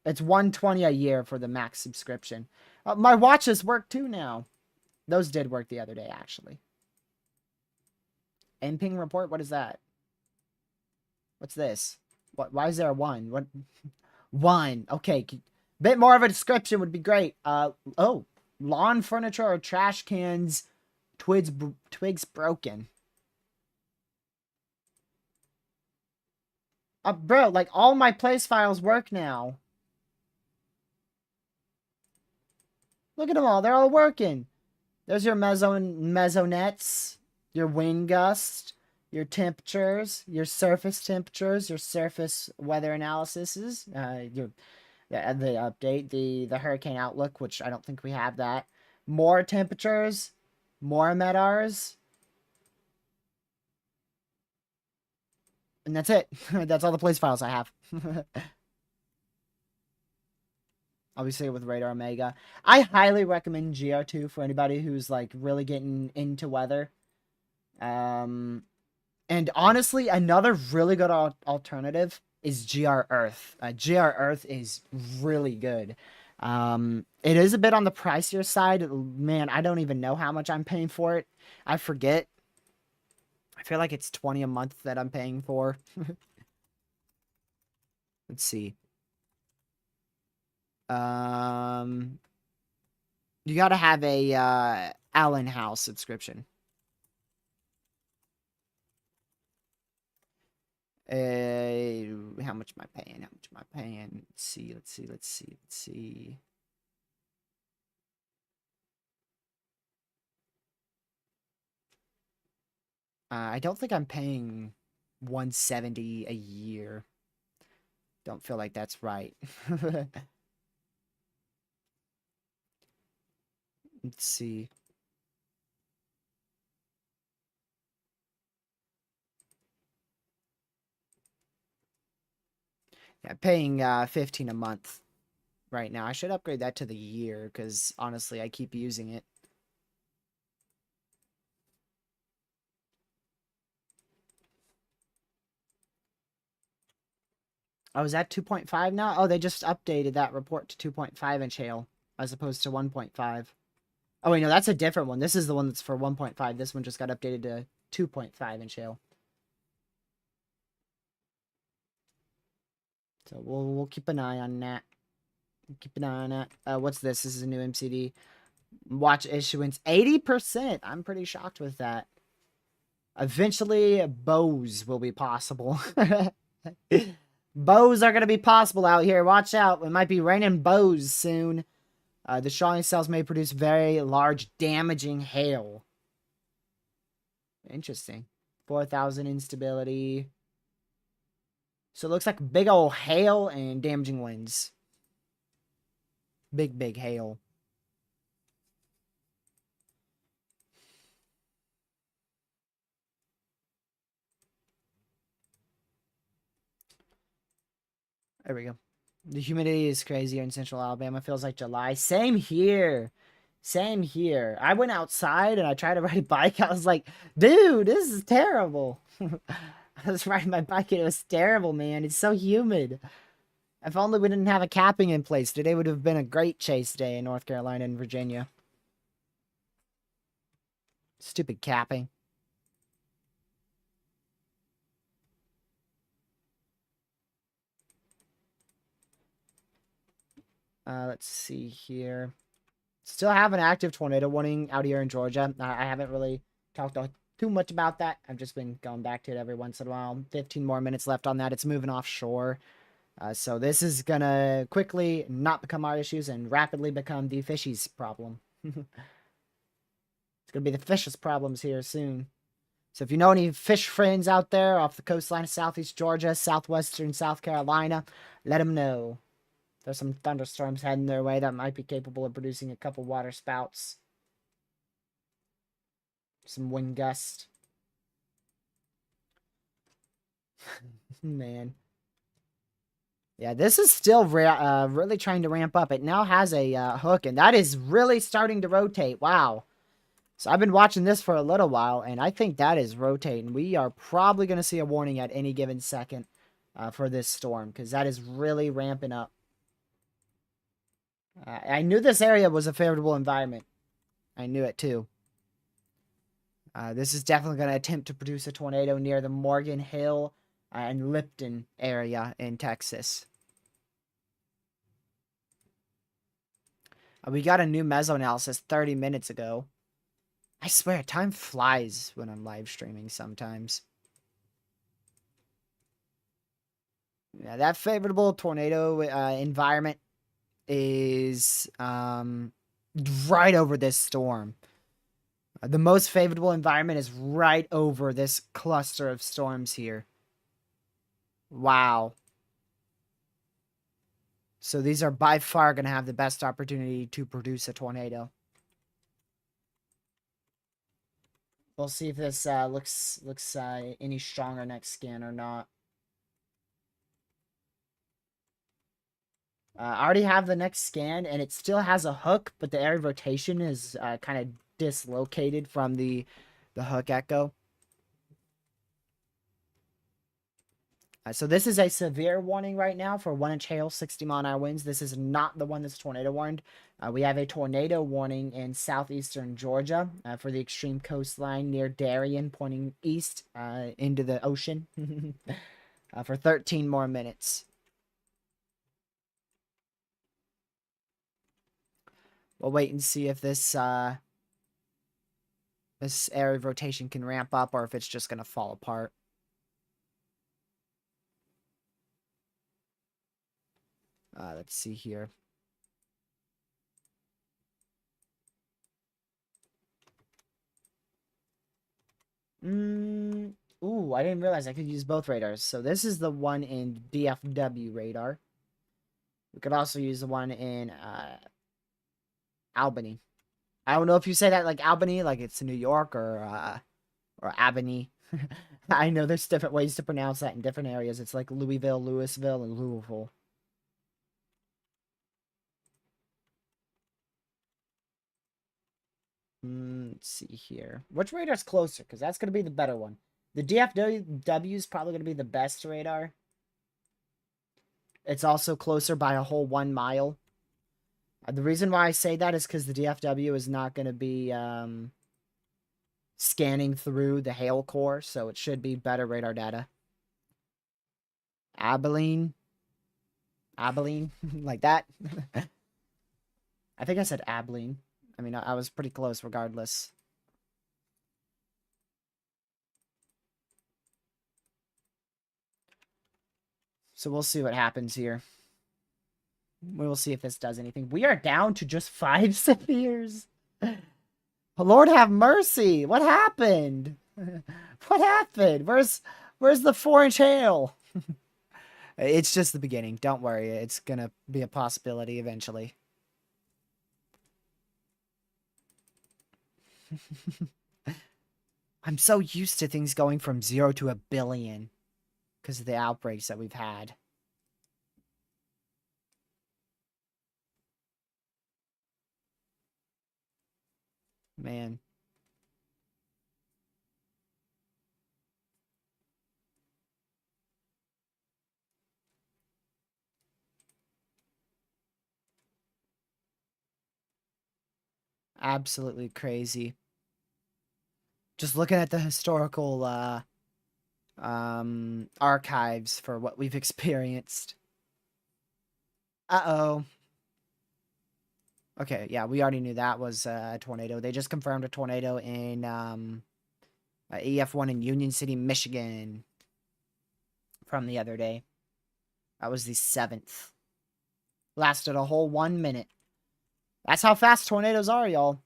$120 a year for the max subscription. My watches work too now. Those did work the other day, actually. NPing report? What is that? What's this? Why is there a 1? What? 1. Okay. Bit more of a description would be great. Oh. Lawn furniture or trash cans. Twigs broken. Bro, like all my place files work now. Look at them all. They're all working. There's your mesonets, your wind gust, your temperatures, your surface temperatures, your surface weather analyses, the update, the hurricane outlook, which I don't think we have that. More temperatures, more MEDARs. And that's it. That's all the place files I have. Obviously with Radar Omega. I highly recommend GR2 for anybody who's like really getting into weather. And honestly, another really good alternative is GR Earth. GR Earth is really good. It is a bit on the pricier side. Man, I don't even know how much I'm paying for it. I forget. I feel like it's 20 a month that I'm paying for. Let's see. You gotta have a Allen House subscription. How much am I paying? How much am I paying? Let's see. I don't think I'm paying $170 a year. Don't feel like that's right. Let's see. Yeah, paying $15 a month right now. I should upgrade that to the year because honestly, I keep using it. Oh, is that 2.5 now? Oh, they just updated that report to 2.5 inch hail as opposed to 1.5. Oh, wait, no, that's a different one. This is the one that's for 1.5. This one just got updated to 2.5 inch hail. So we'll keep an eye on that. Keep an eye on that. What's this? This is a new MCD. Watch issuance 80%. I'm pretty shocked with that. Eventually, bows will be possible. Bows are going to be possible out here. Watch out. It might be raining bows soon. The shawling cells may produce very large damaging hail. Interesting. 4,000 instability. So it looks like big old hail and damaging winds. Big hail. There we go. The humidity is crazy here in central Alabama. Feels like July. Same here. Same here. I went outside and I tried to ride a bike. I was like, dude, this is terrible. I was riding my bike and it was terrible, man. It's so humid. If only we didn't have a capping in place. Today would have been a great chase day in North Carolina and Virginia. Stupid capping. Let's see here. Still have an active tornado warning out here in Georgia. I haven't really talked too much about that. I've just been going back to it every once in a while. 15 more minutes left on that. It's moving offshore. So this is going to quickly not become our issues and rapidly become the fishies' problem. It's going to be the fish's problems here soon. So if you know any fish friends out there off the coastline of southeast Georgia, southwestern South Carolina, let them know. There's some thunderstorms heading their way that might be capable of producing a couple water spouts. Some wind gust. Man. Yeah, this is still really trying to ramp up. It now has a hook, and that is really starting to rotate. Wow. So I've been watching this for a little while, and I think that is rotating. We are probably going to see a warning at any given second for this storm, because that is really ramping up. I knew this area was a favorable environment. I knew it too. This is definitely going to attempt to produce a tornado near the Morgan Hill and Lipton area in Texas. We got a new meso analysis 30 minutes ago. I swear, time flies when I'm live streaming sometimes. Yeah, that favorable tornado environment is right over this storm. The most favorable environment is right over this cluster of storms here. Wow. So these are by far going to have the best opportunity to produce a tornado. We'll see if this looks any stronger next scan or not. I already have the next scan, and it still has a hook, but the area of rotation is kind of dislocated from the hook echo. So this is a severe warning right now for 1-inch hail, 60-mile-an-hour winds. This is not the one that's tornado warned. We have a tornado warning in southeastern Georgia for the extreme coastline near Darien, pointing east into the ocean for 13 more minutes. We'll wait and see if this this area of rotation can ramp up or if it's just going to fall apart. Let's see here. Ooh, I didn't realize I could use both radars. So this is the one in DFW radar. We could also use the one in Albany. I don't know if you say that like Albany, like it's New York, or Albany. I know there's different ways to pronounce that in different areas. It's like Louisville, Louisville, and Louisville. Let's see here. Which radar's closer? Because that's going to be the better one. The DFW is probably going to be the best radar. It's also closer by a whole 1 mile. The reason why I say that is because the DFW is not going to be scanning through the hail core, so it should be better radar data. Abilene, like that. I think I said Abilene. I mean, I was pretty close regardless. So we'll see what happens here. We will see if this does anything. We are down to just 5 severs. Lord have mercy. What happened? What happened? Where's the 4-inch hail? It's just the beginning. Don't worry. It's going to be a possibility eventually. I'm so used to things going from 0 to 1 billion because of the outbreaks that we've had. Man. Absolutely crazy. Just looking at the historical archives for what we've experienced. Uh-oh. Okay, yeah, we already knew that was a tornado. They just confirmed a tornado in EF1 in Union City, Michigan from the other day. That was the 7th. Lasted a whole 1 minute. That's how fast tornadoes are, y'all.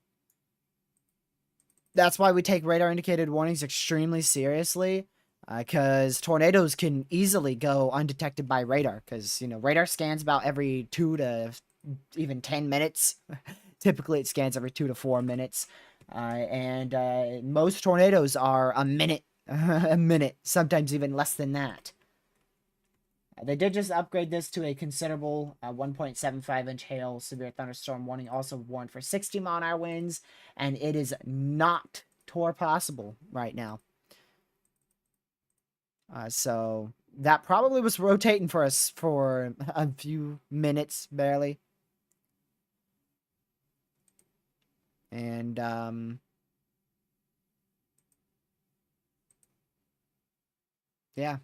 That's why we take radar indicated warnings extremely seriously. Because tornadoes can easily go undetected by radar. Because, radar scans about every 2 to even 10 minutes. Typically, it scans every 2 to 4 minutes. And most tornadoes are a minute. A minute. Sometimes even less than that. They did just upgrade this to a considerable 1.75-inch hail severe thunderstorm warning. Also warned for 60-mile-an-hour winds. And it is not tour possible right now. So that probably was rotating for us for a few minutes, barely. And, yeah.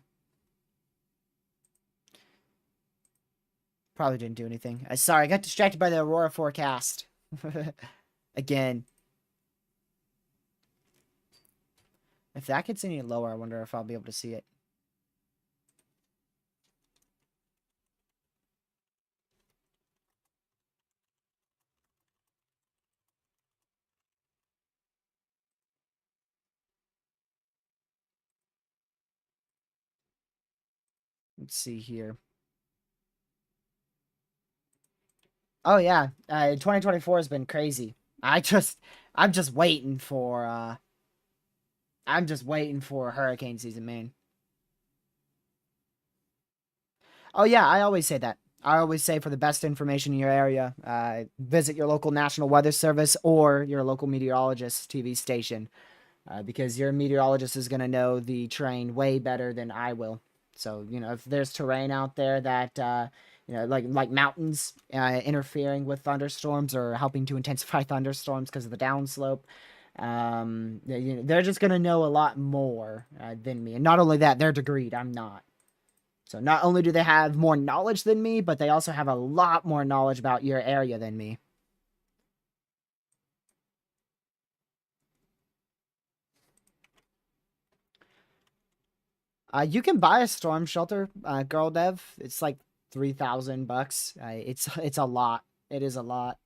Probably didn't do anything. Sorry, I got distracted by the Aurora forecast. Again. If that gets any lower, I wonder if I'll be able to see it. Let's see here. Oh yeah, 2024 has been crazy. I'm just waiting for hurricane season, man. Oh yeah, I always say that. I always say for the best information in your area, visit your local National Weather Service or your local meteorologist TV station, because your meteorologist is going to know the terrain way better than I will. So, if there's terrain out there that, like mountains interfering with thunderstorms or helping to intensify thunderstorms because of the downslope, they're just going to know a lot more than me. And not only that, they're degreed. I'm not. So not only do they have more knowledge than me, but they also have a lot more knowledge about your area than me. You can buy a storm shelter, girl dev. It's like $3,000. It's a lot. It is a lot.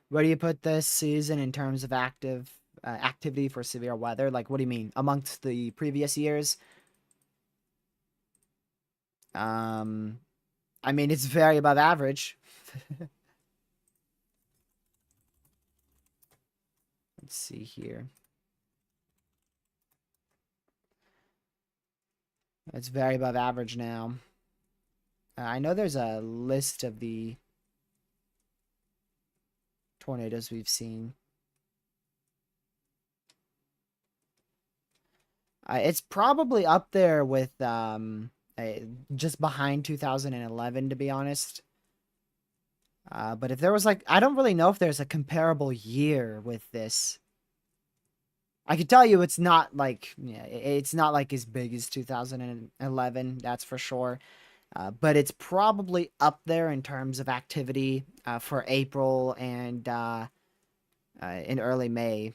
Where do you put this season in terms of activity for severe weather? Like, what do you mean amongst the previous years? Um, I mean it's very above average. Let's see here. It's very above average now. I know there's a list of the tornadoes we've seen. It's probably up there with just behind 2011, to be honest. But if there was I don't really know if there's a comparable year with this. I can tell you it's not it's not like as big as 2011, that's for sure. But it's probably up there in terms of activity for April and in early May.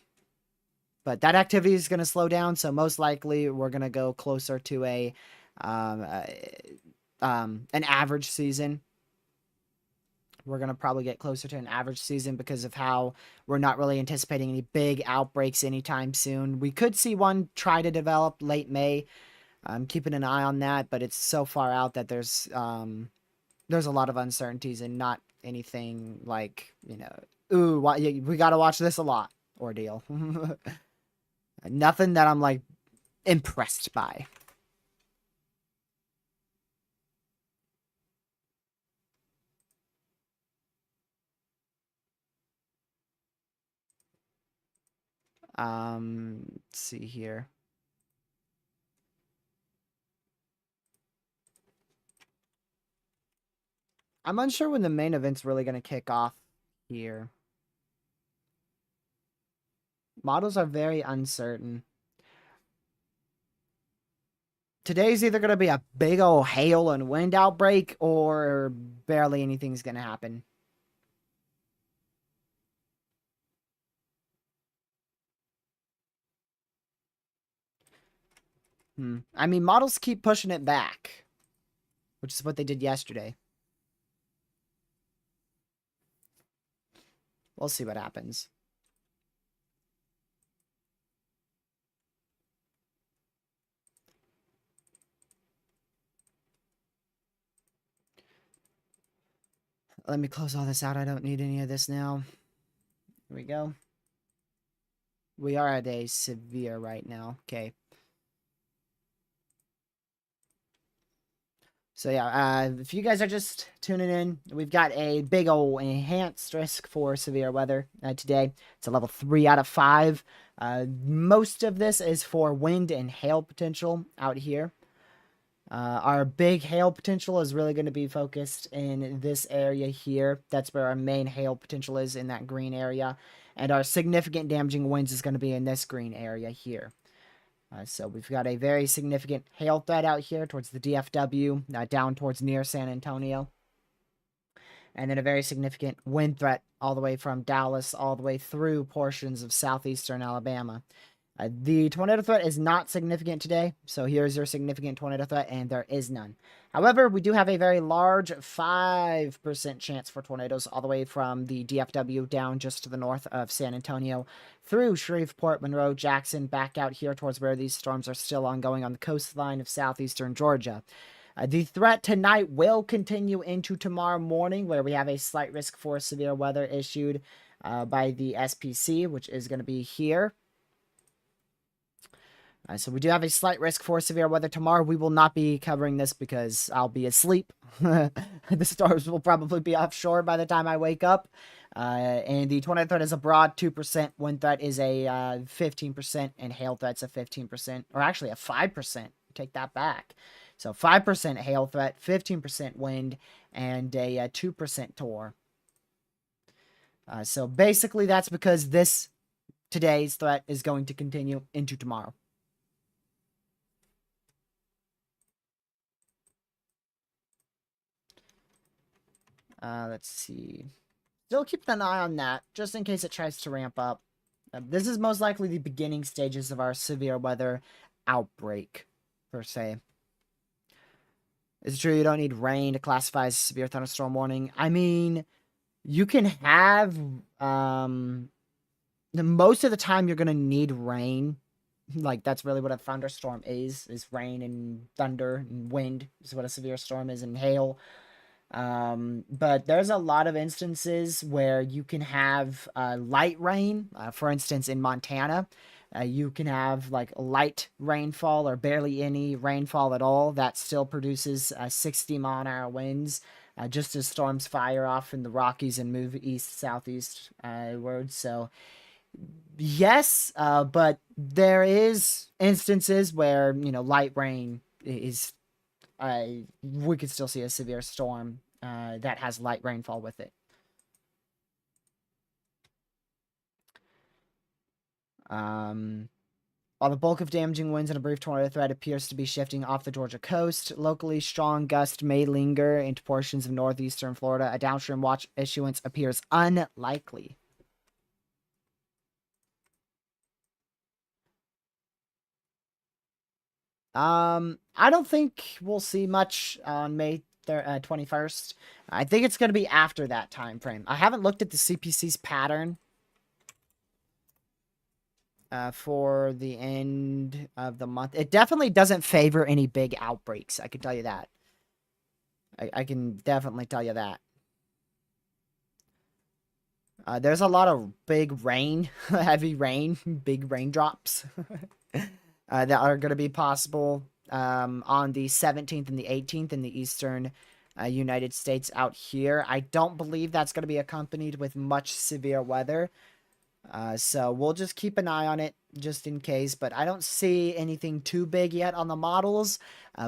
But that activity is going to slow down, so most likely we're going to go closer to um, uh, an average season. We're going to probably get closer to an average season because of how we're not really anticipating any big outbreaks anytime soon. We could see one try to develop late May. I'm keeping an eye on that, but it's so far out that there's a lot of uncertainties and not anything like, ooh, we got to watch this a lot ordeal. Nothing that I'm impressed by. Let's see here. I'm unsure when the main event's really going to kick off here. Models are very uncertain. Today's either going to be a big old hail and wind outbreak or barely anything's going to happen. I mean, models keep pushing it back, which is what they did yesterday. We'll see what happens. Let me close all this out. I don't need any of this now. Here we go. We are at a severe right now. Okay. So yeah, if you guys are just tuning in, we've got a big old enhanced risk for severe weather today. It's a level 3 out of 5. Most of this is for wind and hail potential out here. Our big hail potential is really going to be focused in this area here. That's where our main hail potential is, in that green area. And our significant damaging winds is going to be in this green area here. So we've got a very significant hail threat out here towards the DFW, down towards near San Antonio. And then a very significant wind threat all the way from Dallas all the way through portions of southeastern Alabama. The tornado threat is not significant today, so here's your significant tornado threat, and there is none. However, we do have a very large 5% chance for tornadoes all the way from the DFW down just to the north of San Antonio through Shreveport, Monroe, Jackson, back out here towards where these storms are still ongoing on the coastline of southeastern Georgia. The threat tonight will continue into tomorrow morning, where we have a slight risk for severe weather issued by the SPC, which is going to be here. So we do have a slight risk for severe weather tomorrow. We will not be covering this because I'll be asleep. The storms will probably be offshore by the time I wake up. And the tornado threat is a broad 2%. Wind threat is a 15%. And hail threat's a 15%. Or actually a 5%. Take that back. So 5% hail threat, 15% wind, and a 2% tor. So basically that's because today's threat is going to continue into tomorrow. Let's see. Still keep an eye on that, just in case it tries to ramp up. This is most likely the beginning stages of our severe weather outbreak, per se. Is it true you don't need rain to classify as a severe thunderstorm warning? I mean, you can have... most of the time you're going to need rain. Like, that's really what a thunderstorm is rain and thunder and wind is what a severe storm is, and hail. But there's a lot of instances where you can have light rain. For instance, in Montana, you can have like light rainfall or barely any rainfall at all. That still produces 60 mile an hour winds, just as storms fire off in the Rockies and move east, southeast ward. So yes, but there is instances where, light rain is, we could still see a severe storm that has light rainfall with it. While the bulk of damaging winds and a brief tornado threat appears to be shifting off the Georgia coast, locally strong gusts may linger into portions of northeastern Florida. A downstream watch issuance appears unlikely. I don't think we'll see much on May 21st. I think it's going to be after that time frame. I haven't looked at the CPC's pattern for the end of the month. It definitely doesn't favor any big outbreaks. I can tell you that. I can definitely tell you that. There's a lot of big rain, heavy rain, big raindrops that are going to be possible on the 17th and the 18th in the eastern United States out here. I don't believe that's going to be accompanied with much severe weather. So we'll just keep an eye on it just in case, but I don't see anything too big yet on the models,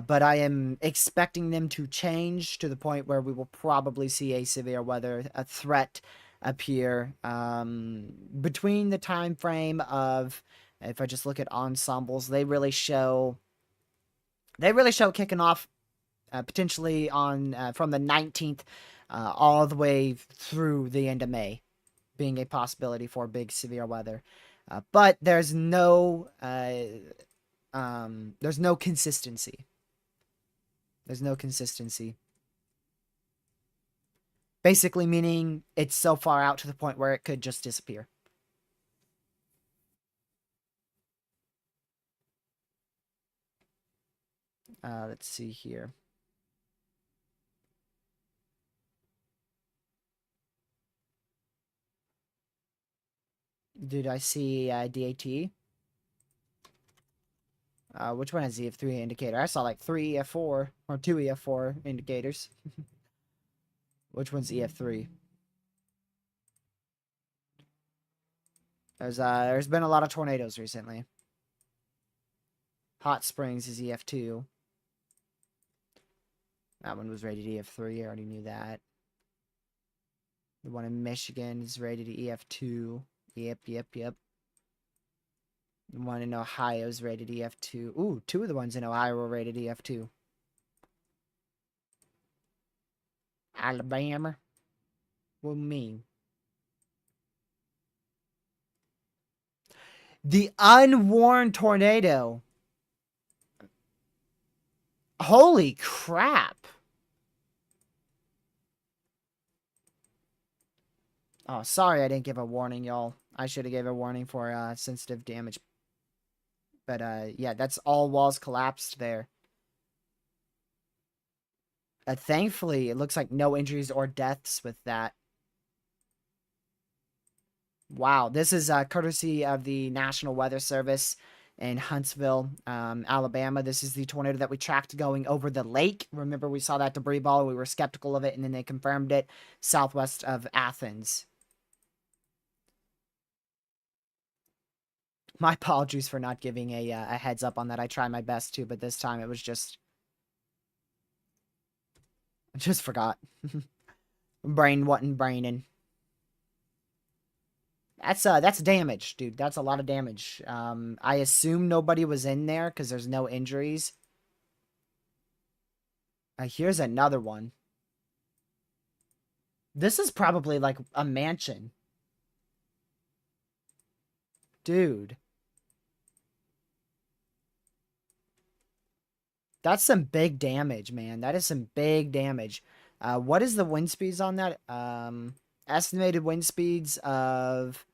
but I am expecting them to change to the point where we will probably see a severe weather, a threat appear between the time frame of, if I just look at ensembles, they really show kicking off potentially on from the 19th all the way through the end of May being a possibility for big severe weather. But there's no consistency. There's no consistency. Basically meaning it's so far out to the point where it could just disappear. Let's see here. Did I see DAT? Which one has the EF3 indicator? I saw like 3 EF4 or 2 EF4 indicators. Which one's EF3? There's been a lot of tornadoes recently. Hot Springs is EF2. That one was rated EF3. I already knew that. The one in Michigan is rated EF2. Yep. The one in Ohio is rated EF2. Ooh, 2 of the ones in Ohio were rated EF2. Alabama. What do you mean? The unwarned tornado. Holy crap. Oh, sorry I didn't give a warning, y'all. I should have gave a warning for sensitive damage. But yeah, that's all walls collapsed there. Thankfully, it looks like no injuries or deaths with that. Wow, this is courtesy of the National Weather Service in Huntsville, Alabama. This is the tornado that we tracked going over the lake. Remember, we saw that debris ball. We were skeptical of it, and then they confirmed it southwest of Athens. My apologies for not giving a heads up on that. I tried my best to, but this time it was just... I just forgot. Brain wasn't braining. That's damage, dude. That's a lot of damage. I assume nobody was in there because there's no injuries. Here's another one. This is probably like a mansion. Dude. That's some big damage, man. That is some big damage. What is the wind speeds on that? Estimated wind speeds of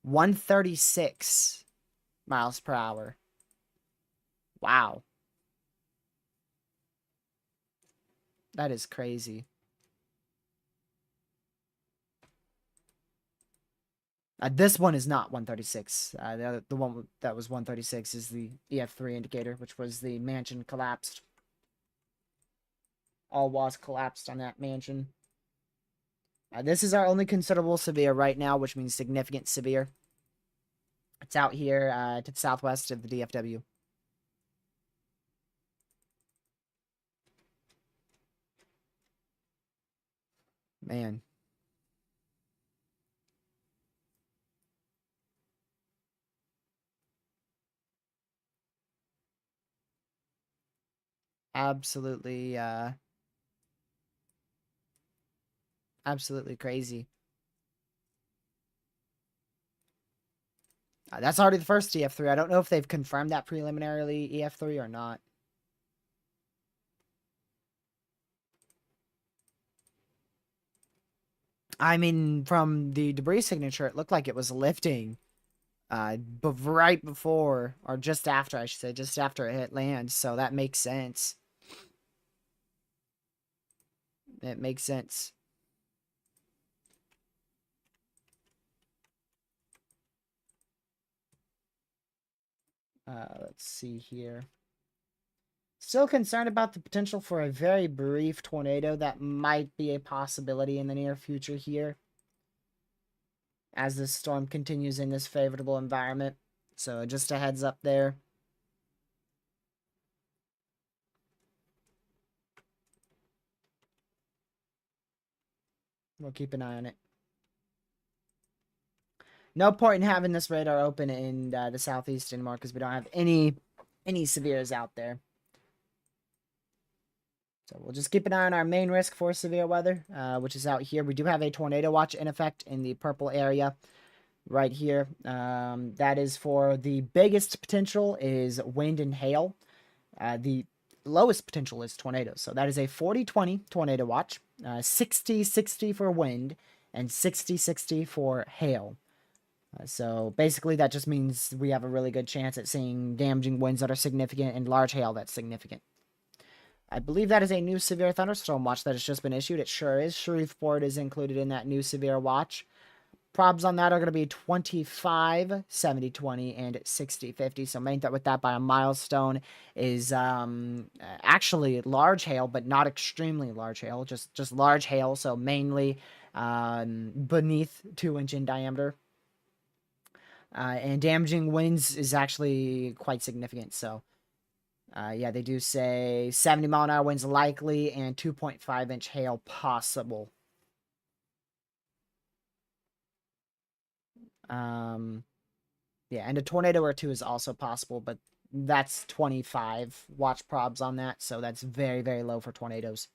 136 miles per hour. Wow. That is crazy. This one is not 136. The one that was 136 is the EF3 indicator, which was the mansion collapsed. All walls collapsed on that mansion. This is our only considerable severe right now, which means significant severe. It's out here to the southwest of the DFW. Man. Absolutely, absolutely crazy. That's already the first EF3. I don't know if they've confirmed that preliminarily EF3 or not. I mean, from the debris signature, it looked like it was lifting but right before, or just after, I should say, just after it hit land. So that makes sense. It makes sense. Let's see here. Still concerned about the potential for a very brief tornado that might be a possibility in the near future here. as this storm continues in this favorable environment. So just a heads up there. We'll keep an eye on it. No point in having this radar open in the southeast anymore because we don't have any severes out there. So we'll just keep an eye on our main risk for severe weather, which is out here. We do have a tornado watch in effect in the purple area right here. That is for the biggest potential is wind and hail. The lowest potential is tornadoes. So that is a 40-20 tornado watch, 60-60 for wind, and 60-60 for hail. So basically that just means we have a really good chance at seeing damaging winds that are significant and large hail that's significant. I believe that is a new severe thunderstorm watch that has just been issued. It sure is. Shreveport is included in that new severe watch. Probs on that are going to be 25, 70-20, and 60-50. So main threat with that by a milestone is actually large hail, but not extremely large hail. Just large hail, so mainly beneath 2-inch in diameter. And damaging winds is actually quite significant. So, yeah, they do say 70-mile-an-hour winds likely and 2.5-inch hail possible. Yeah, and a tornado or two is also possible, but that's 25 watch probs on that, so that's very, very low for tornadoes.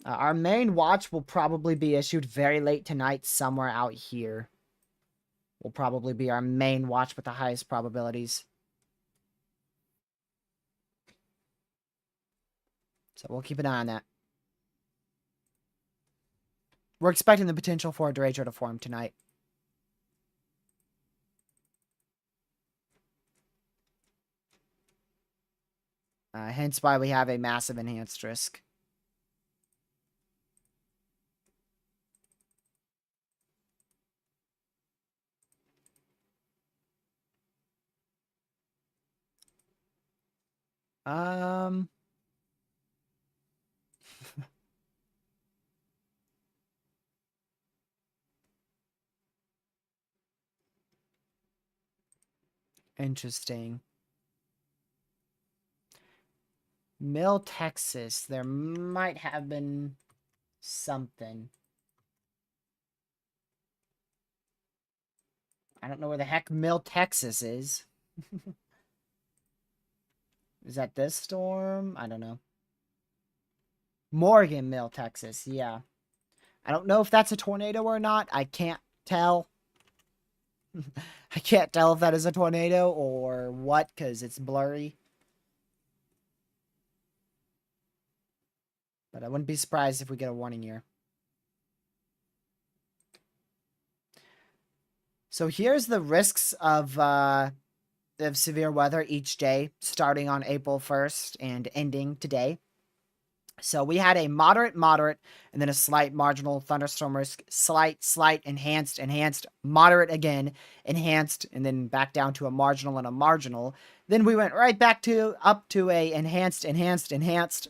Our main watch will probably be issued very late tonight somewhere out here. Will probably be our main watch with the highest probabilities. So we'll keep an eye on that. We're expecting the potential for a Derecho to form tonight. Hence why we have a massive enhanced risk. Interesting. Mill, Texas. There might have been something. I don't know where the heck Mill, Texas is. Is that this storm? I don't know. Morgan Mill, Texas. Yeah. I don't know if that's a tornado or not. I can't tell. I can't tell if that is a tornado or what because it's blurry. But I wouldn't be surprised if we get a warning here. So here's the risks of severe weather each day, starting on April 1st and ending today. So we had a moderate, and then a slight marginal thunderstorm risk, slight, enhanced, moderate again, enhanced, and then back down to a marginal and a marginal. Then we went right back to up to a enhanced,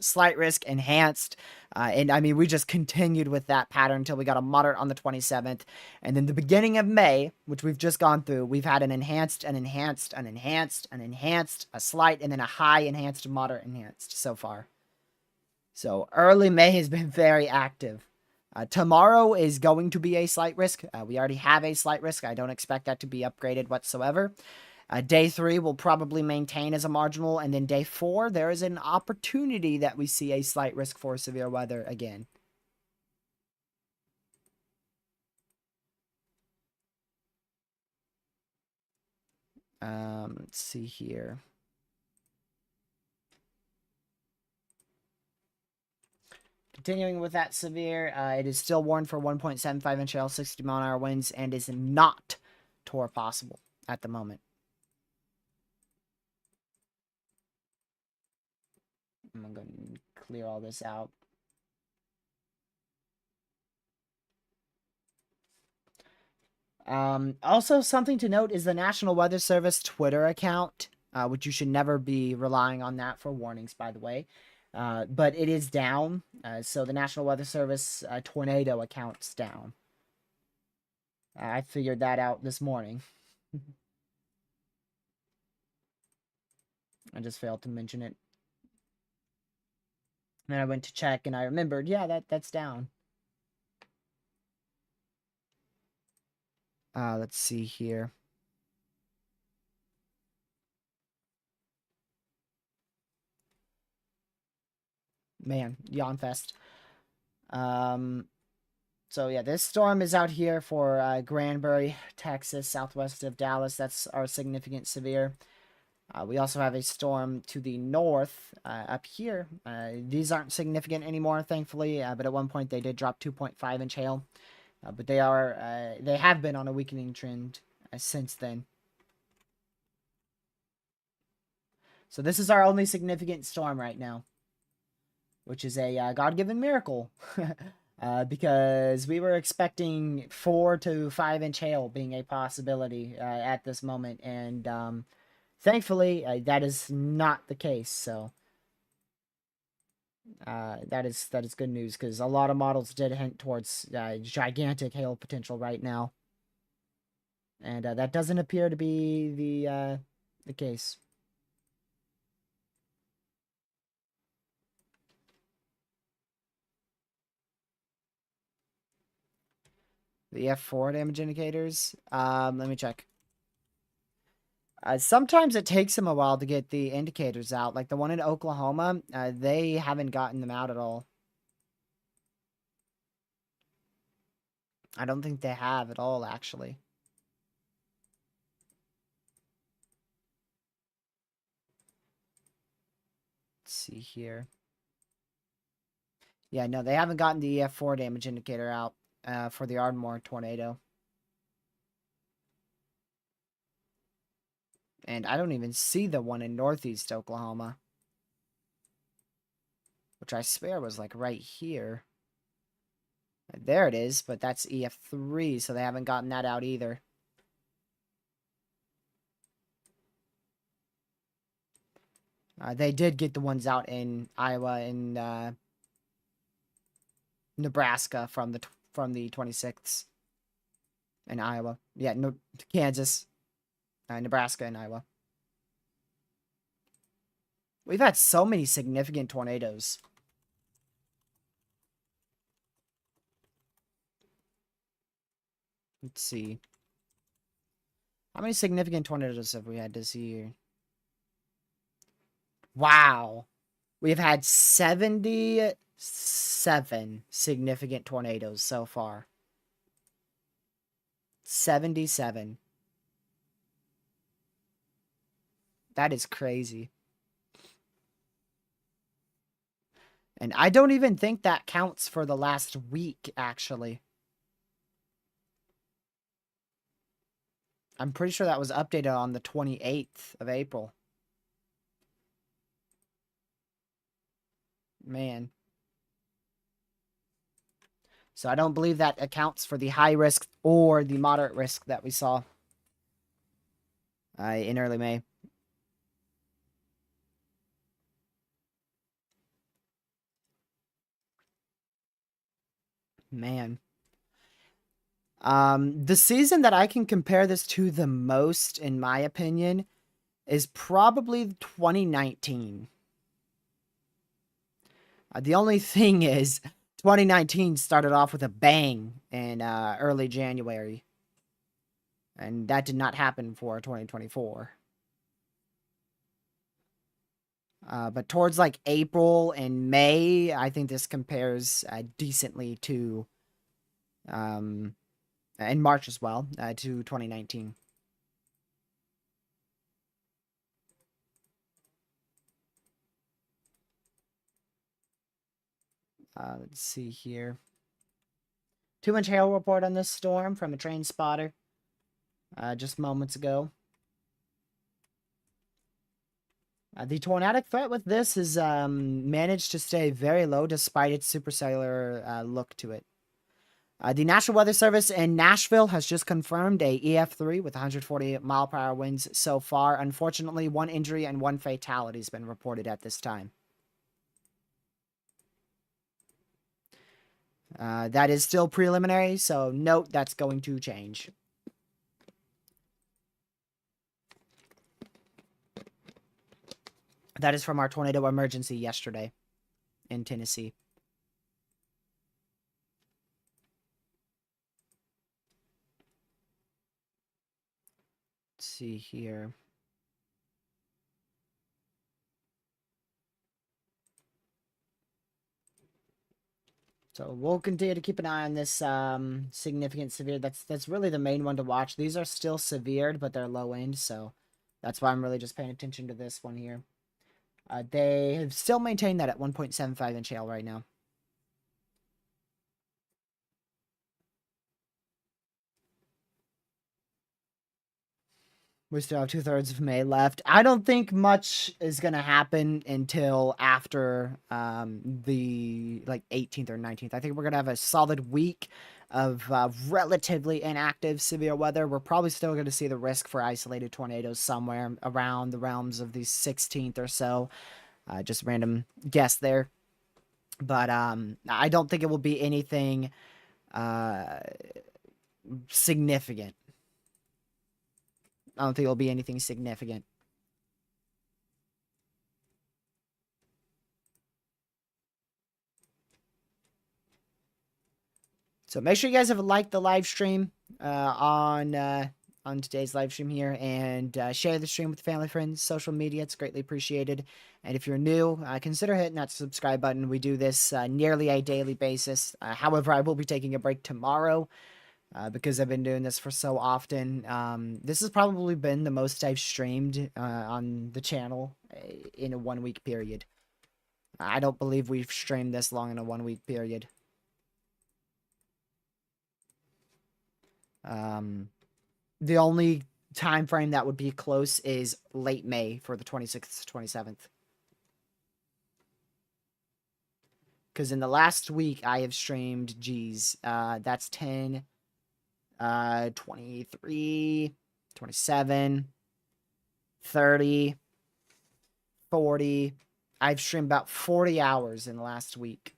slight risk, enhanced. And I mean, we just continued with that pattern until we got a moderate on the 27th. And then the beginning of May, which we've just gone through, we've had an enhanced, a slight, and then a high enhanced, moderate enhanced so far. So early May has been very active. Tomorrow is going to be a slight risk. We already have a slight risk. I don't expect that to be upgraded whatsoever. Day 3 will probably maintain as a marginal. And then day 4, there is an opportunity that we see a slight risk for severe weather again. Let's see here. Continuing with that severe, it is still warned for 1.75-inch hail, 60-mile-an-hour winds, and is not TOR possible at the moment. I'm going to clear all this out. Also, something to note is the National Weather Service Twitter account, which you should never be relying on that for warnings, by the way. But it is down. So the National Weather Service tornado account's down. I figured that out this morning. I just failed to mention it. And then I went to check and I remembered, yeah, that's down. Let's see here. Man, yawn fest. So yeah, this storm is out here for Granbury, Texas, southwest of Dallas. That's our significant severe. We also have a storm to the north up here. These aren't significant anymore, thankfully, but at one point they did drop 2.5-inch hail. But they have been on a weakening trend since then. So this is our only significant storm right now, which is a God-given miracle. Because we were expecting 4 to 5-inch hail being a possibility at this moment, and thankfully that is not the case. So that is good news, because a lot of models did hint towards gigantic hail potential right now, and that doesn't appear to be the case. The F4 damage indicators. Let me check. Sometimes it takes them a while to get the indicators out. Like the one in Oklahoma, they haven't gotten them out at all. I don't think they have at all, actually. Let's see here. Yeah, no, they haven't gotten the F4 damage indicator out for the Ardmore tornado. And I don't even see the one in northeast Oklahoma, which I swear was like right here. There it is, but that's EF3, so they haven't gotten that out either. They did get the ones out in Iowa and Nebraska from the 26th. In Iowa. Yeah, no, Kansas, Nebraska, and Iowa. We've had so many significant tornadoes. Let's see. How many significant tornadoes have we had this year? Wow. We've had 77 significant tornadoes so far. 77. That is crazy. And I don't even think that counts for the last week, actually. I'm pretty sure that was updated on the 28th of April. Man. So I don't believe that accounts for the high risk or the moderate risk that we saw in early May. Man. The season that I can compare this to the most, in my opinion, is probably 2019. The only thing is, 2019 started off with a bang in early January. And that did not happen for 2024. But towards like April and May, I think this compares decently to, and March as well, to 2019. Let's see here. 2-inch hail report on this storm from a train spotter just moments ago. The tornadic threat with this has managed to stay very low despite its supercellular look to it. The National Weather Service in Nashville has just confirmed a EF3 with 148-mile-per-hour winds so far. Unfortunately, 1 injury and 1 fatality has been reported at this time. That is still preliminary, so note that's going to change. That is from our tornado emergency yesterday in Tennessee. Let's see here. So we'll continue to keep an eye on this significant severe. That's really the main one to watch. These are still severed, but they're low end, so that's why I'm really just paying attention to this one here. They have still maintained that at 1.75 inch hail right now. We still have 2/3 of May left. I don't think much is gonna happen until after the 18th or 19th. I think we're gonna have a solid week of relatively inactive severe weather. We're probably still gonna see the risk for isolated tornadoes somewhere around the realms of the 16th or so. Just random guess there, but I don't think it will be anything significant. I don't think it'll be anything significant. So make sure you guys have liked the live stream on today's live stream here, and share the stream with family, friends, social media. It's greatly appreciated. And if you're new, consider hitting that subscribe button. We do this nearly a daily basis. However, I will be taking a break tomorrow because I've been doing this for so often. This has probably been the most I've streamed on the channel in a 1 week period. I don't believe we've streamed this long in a 1 week period. The only time frame that would be close is late May for the 26th to 27th. Because in the last week, I have streamed, geez, that's 10, 23, 27, 30, 40. I've streamed about 40 hours in the last week.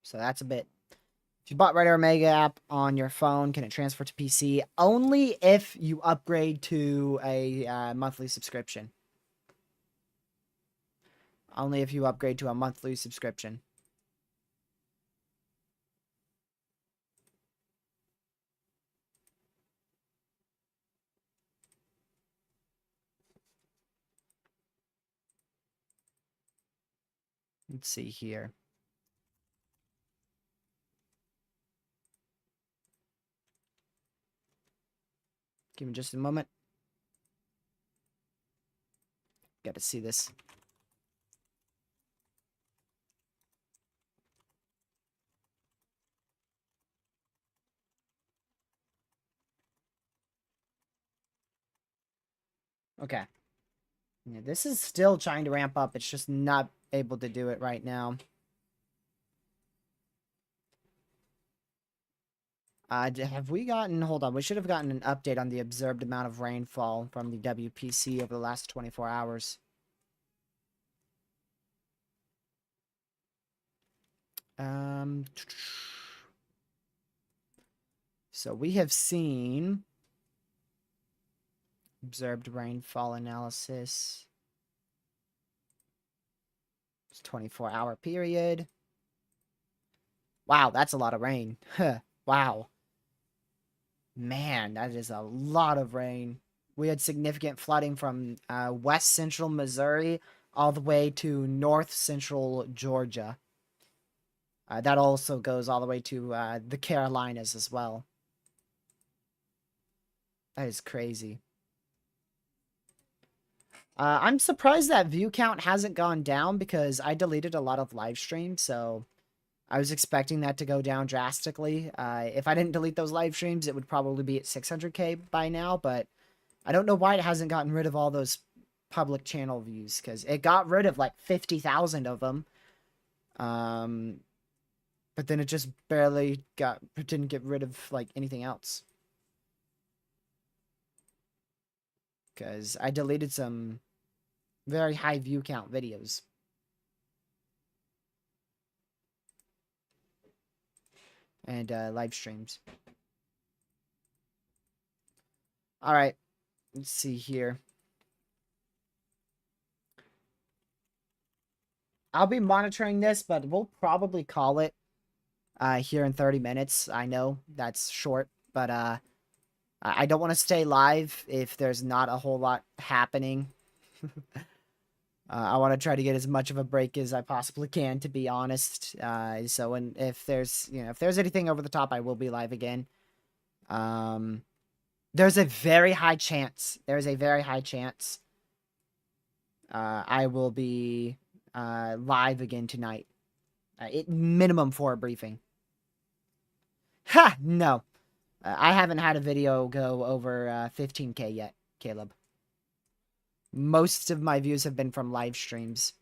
So that's a bit. If you bought Radar Omega app on your phone, can it transfer to PC? Only if you upgrade to a monthly subscription. Only if you upgrade to a monthly subscription. Let's see here. Give me just a moment. Got to see this. Okay. Yeah, this is still trying to ramp up. It's just not able to do it right now. Have we gotten... Hold on. We should have gotten an update on the observed amount of rainfall from the WPC over the last 24 hours. So we have seen... Observed rainfall analysis. It's 24-hour period. Wow, that's a lot of rain. Wow. Man, that is a lot of rain. We had significant flooding from west central Missouri all the way to north central Georgia. That also goes all the way to the Carolinas as well. That is crazy. I'm surprised that view count hasn't gone down because I deleted a lot of live streams, so I was expecting that to go down drastically. If I didn't delete those live streams, it would probably be at 600K by now, but I don't know why it hasn't gotten rid of all those public channel views, because it got rid of like 50,000 of them. But then it just barely didn't get rid of like anything else. Because I deleted some very high view count videos. and live streams. All right, let's see here. I'll be monitoring this, but we'll probably call it here in 30 minutes. I know that's short, but I don't want to stay live if there's not a whole lot happening. I want to try to get as much of a break as I possibly can, to be honest. So if there's anything over the top, I will be live again. There's a very high chance. I will be live again tonight. Minimum for a briefing. Ha! No. I haven't had a video go over 15K yet, Caleb. Most of my views have been from live streams.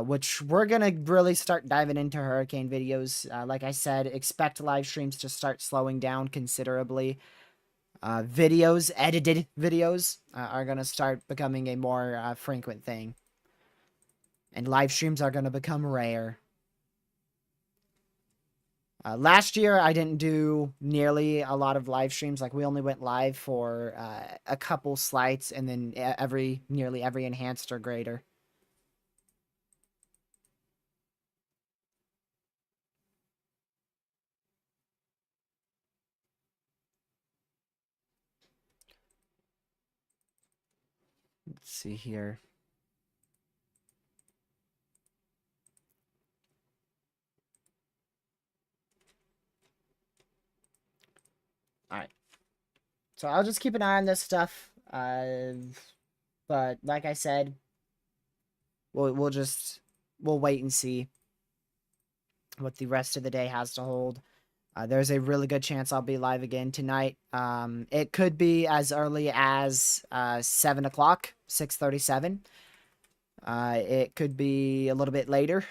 Which we're going to really start diving into hurricane videos. Like I said, expect live streams to start slowing down considerably. Edited videos, are going to start becoming a more frequent thing. And live streams are going to become rare. Last year, I didn't do nearly a lot of live streams. Like, we only went live for a couple slights and then nearly every enhanced or greater. Let's see here. Alright. So I'll just keep an eye on this stuff. But like I said, we'll wait and see what the rest of the day has to hold. There's a really good chance I'll be live again tonight. It could be as early as 7 o'clock, 6:37. It could be a little bit later.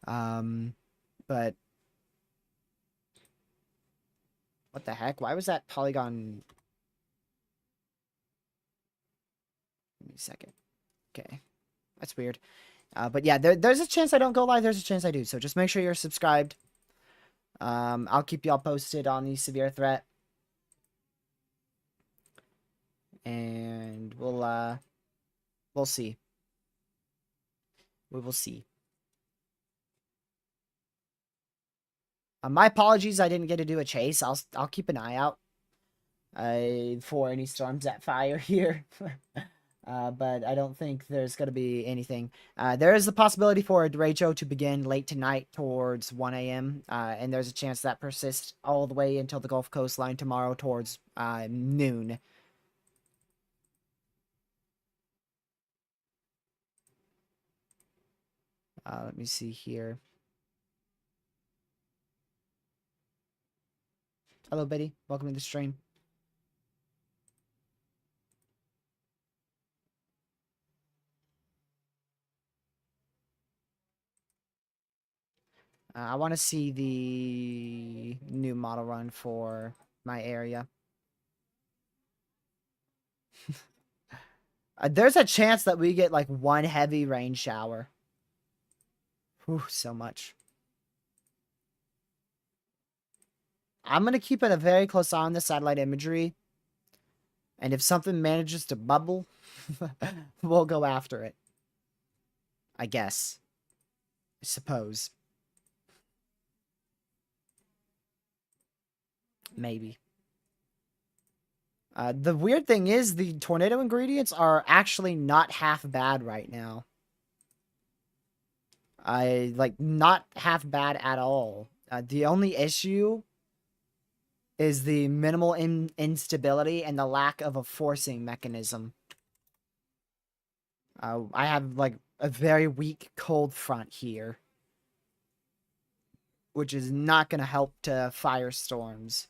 But what the heck? Why was that polygon? Give me a second. Okay. That's weird. But yeah, there's a chance I don't go live. There's a chance I do. So just make sure you're subscribed. I'll keep y'all posted on the severe threat. And we'll see. We will see. My apologies, I didn't get to do a chase. I'll keep an eye out for any storms that fire here. But I don't think there's going to be anything. There is the possibility for a Derecho to begin late tonight towards 1 a.m. And there's a chance that persists all the way until the Gulf Coast line tomorrow towards noon. Let me see here. Hello, Betty. Welcome to the stream. I want to see the new model run for my area. There's a chance that we get like one heavy rain shower. Whew, so much. I'm going to keep a very close eye on the satellite imagery. And if something manages to bubble, we'll go after it. I guess. I suppose. Maybe. The weird thing is the tornado ingredients are actually not half bad right now. Not half bad at all. The only issue is the minimal instability and the lack of a forcing mechanism. I have, like, a very weak cold front here, which is not going to help to firestorms.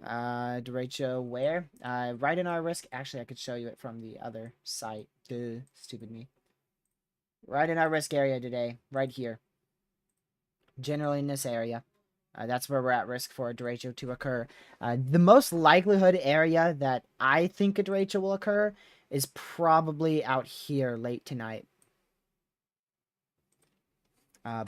Derecho where? Right in our risk. Actually, I could show you it from the other site. Duh, stupid me. Right in our risk area today. Right here. Generally in this area. That's where we're at risk for a derecho to occur. The most likelihood area that I think a derecho will occur is probably out here late tonight.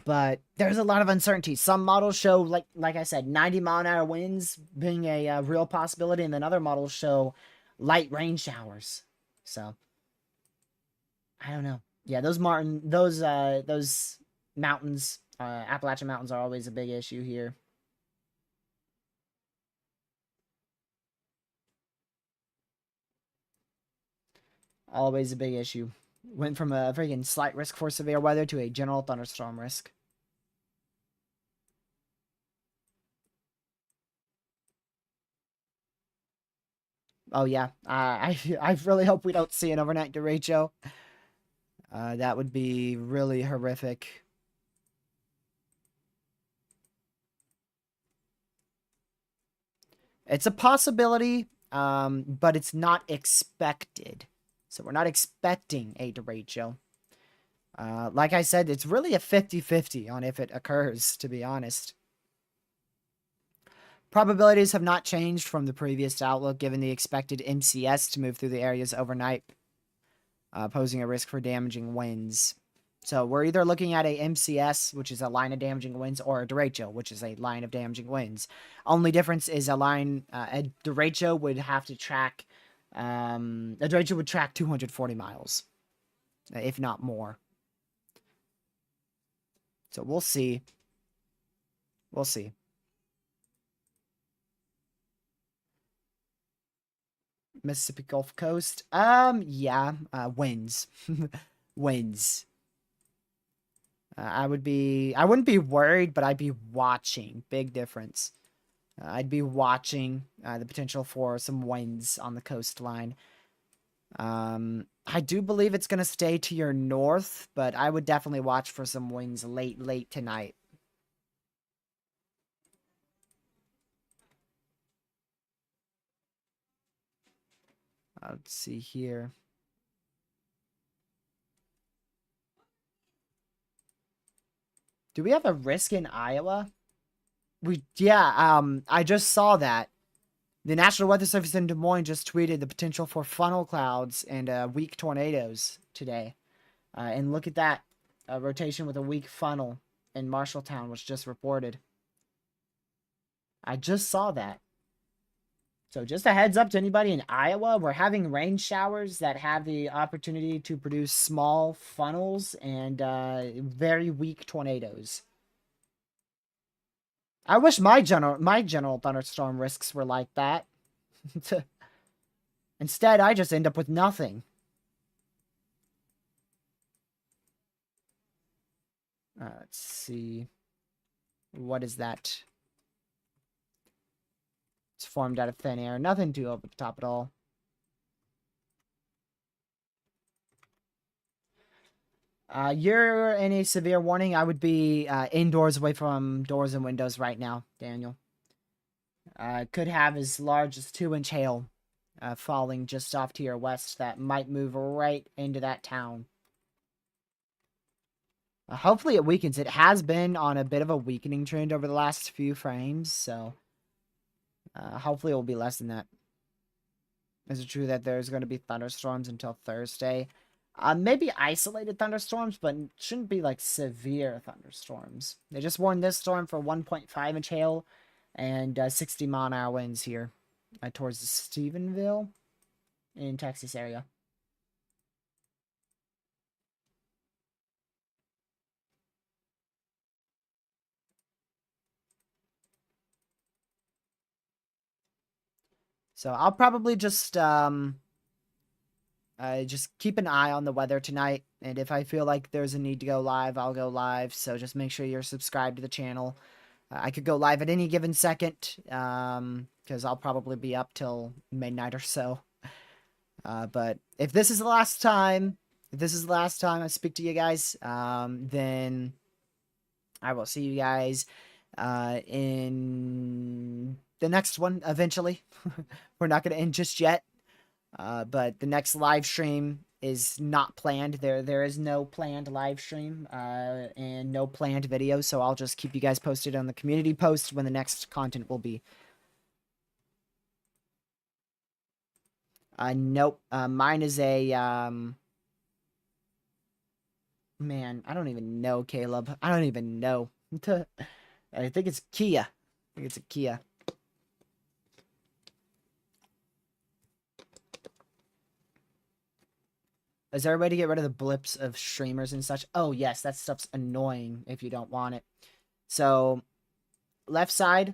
But there's a lot of uncertainty. Some models show, like I said, 90-mile-an-hour winds being a real possibility, and then other models show light rain showers. So I don't know. Yeah, those mountains, Appalachian Mountains, are always a big issue here. Always a big issue. Went from a freaking slight risk for severe weather to a general thunderstorm risk. Oh yeah, I really hope we don't see an overnight derecho. That would be really horrific. It's a possibility, but it's not expected. So we're not expecting a derecho. Like I said, it's really a 50-50 on if it occurs, to be honest. Probabilities have not changed from the previous outlook, given the expected MCS to move through the areas overnight, posing a risk for damaging winds. So we're either looking at a MCS, which is a line of damaging winds, or a derecho, which is a line of damaging winds. Only difference is a derecho would have to track, a derecho would track 240 miles, if not more. So we'll see. We'll see. Mississippi Gulf Coast. Yeah, winds. Winds. I wouldn't be worried, but I'd be watching. Big difference. I'd be watching the potential for some winds on the coastline. I do believe it's going to stay to your north, but I would definitely watch for some winds late tonight. Let's see here. Do we have a risk in Iowa? I just saw that. The National Weather Service in Des Moines just tweeted the potential for funnel clouds and weak tornadoes today. And look at that. A rotation with a weak funnel in Marshalltown was just reported. I just saw that. So just a heads up to anybody in Iowa, we're having rain showers that have the opportunity to produce small funnels and very weak tornadoes. I wish my general thunderstorm risks were like that. Instead, I just end up with nothing. Let's see. What is that? It's formed out of thin air. Nothing too over the top at all. You're in a severe warning. I would be indoors away from doors and windows right now, Daniel. Could have as large as 2-inch hail falling just off to your west that might move right into that town. Hopefully it weakens. It has been on a bit of a weakening trend over the last few frames, so hopefully it will be less than that. Is it true that there's going to be thunderstorms until Thursday? Maybe isolated thunderstorms, but shouldn't be like severe thunderstorms. They just warned this storm for 1.5-inch hail and 60-mile-an-hour winds here towards the Stephenville in Texas area. So I'll probably just keep an eye on the weather tonight, and if I feel like there's a need to go live, I'll go live. So just make sure you're subscribed to the channel. I could go live at any given second, because I'll probably be up till midnight or so. But if this is the last time, I speak to you guys, then I will see you guys in the next one eventually. We're not going to end just yet. But the next live stream is not planned. There is no planned live stream and no planned video, so I'll just keep you guys posted on the community post when the next content will be. Nope. Mine is a man, I don't even know, Caleb. I don't even know. I think it's Kia. I think it's a Kia. Is there a way to get rid of the blips of streamers and such? Oh, yes, that stuff's annoying if you don't want it. So, left side,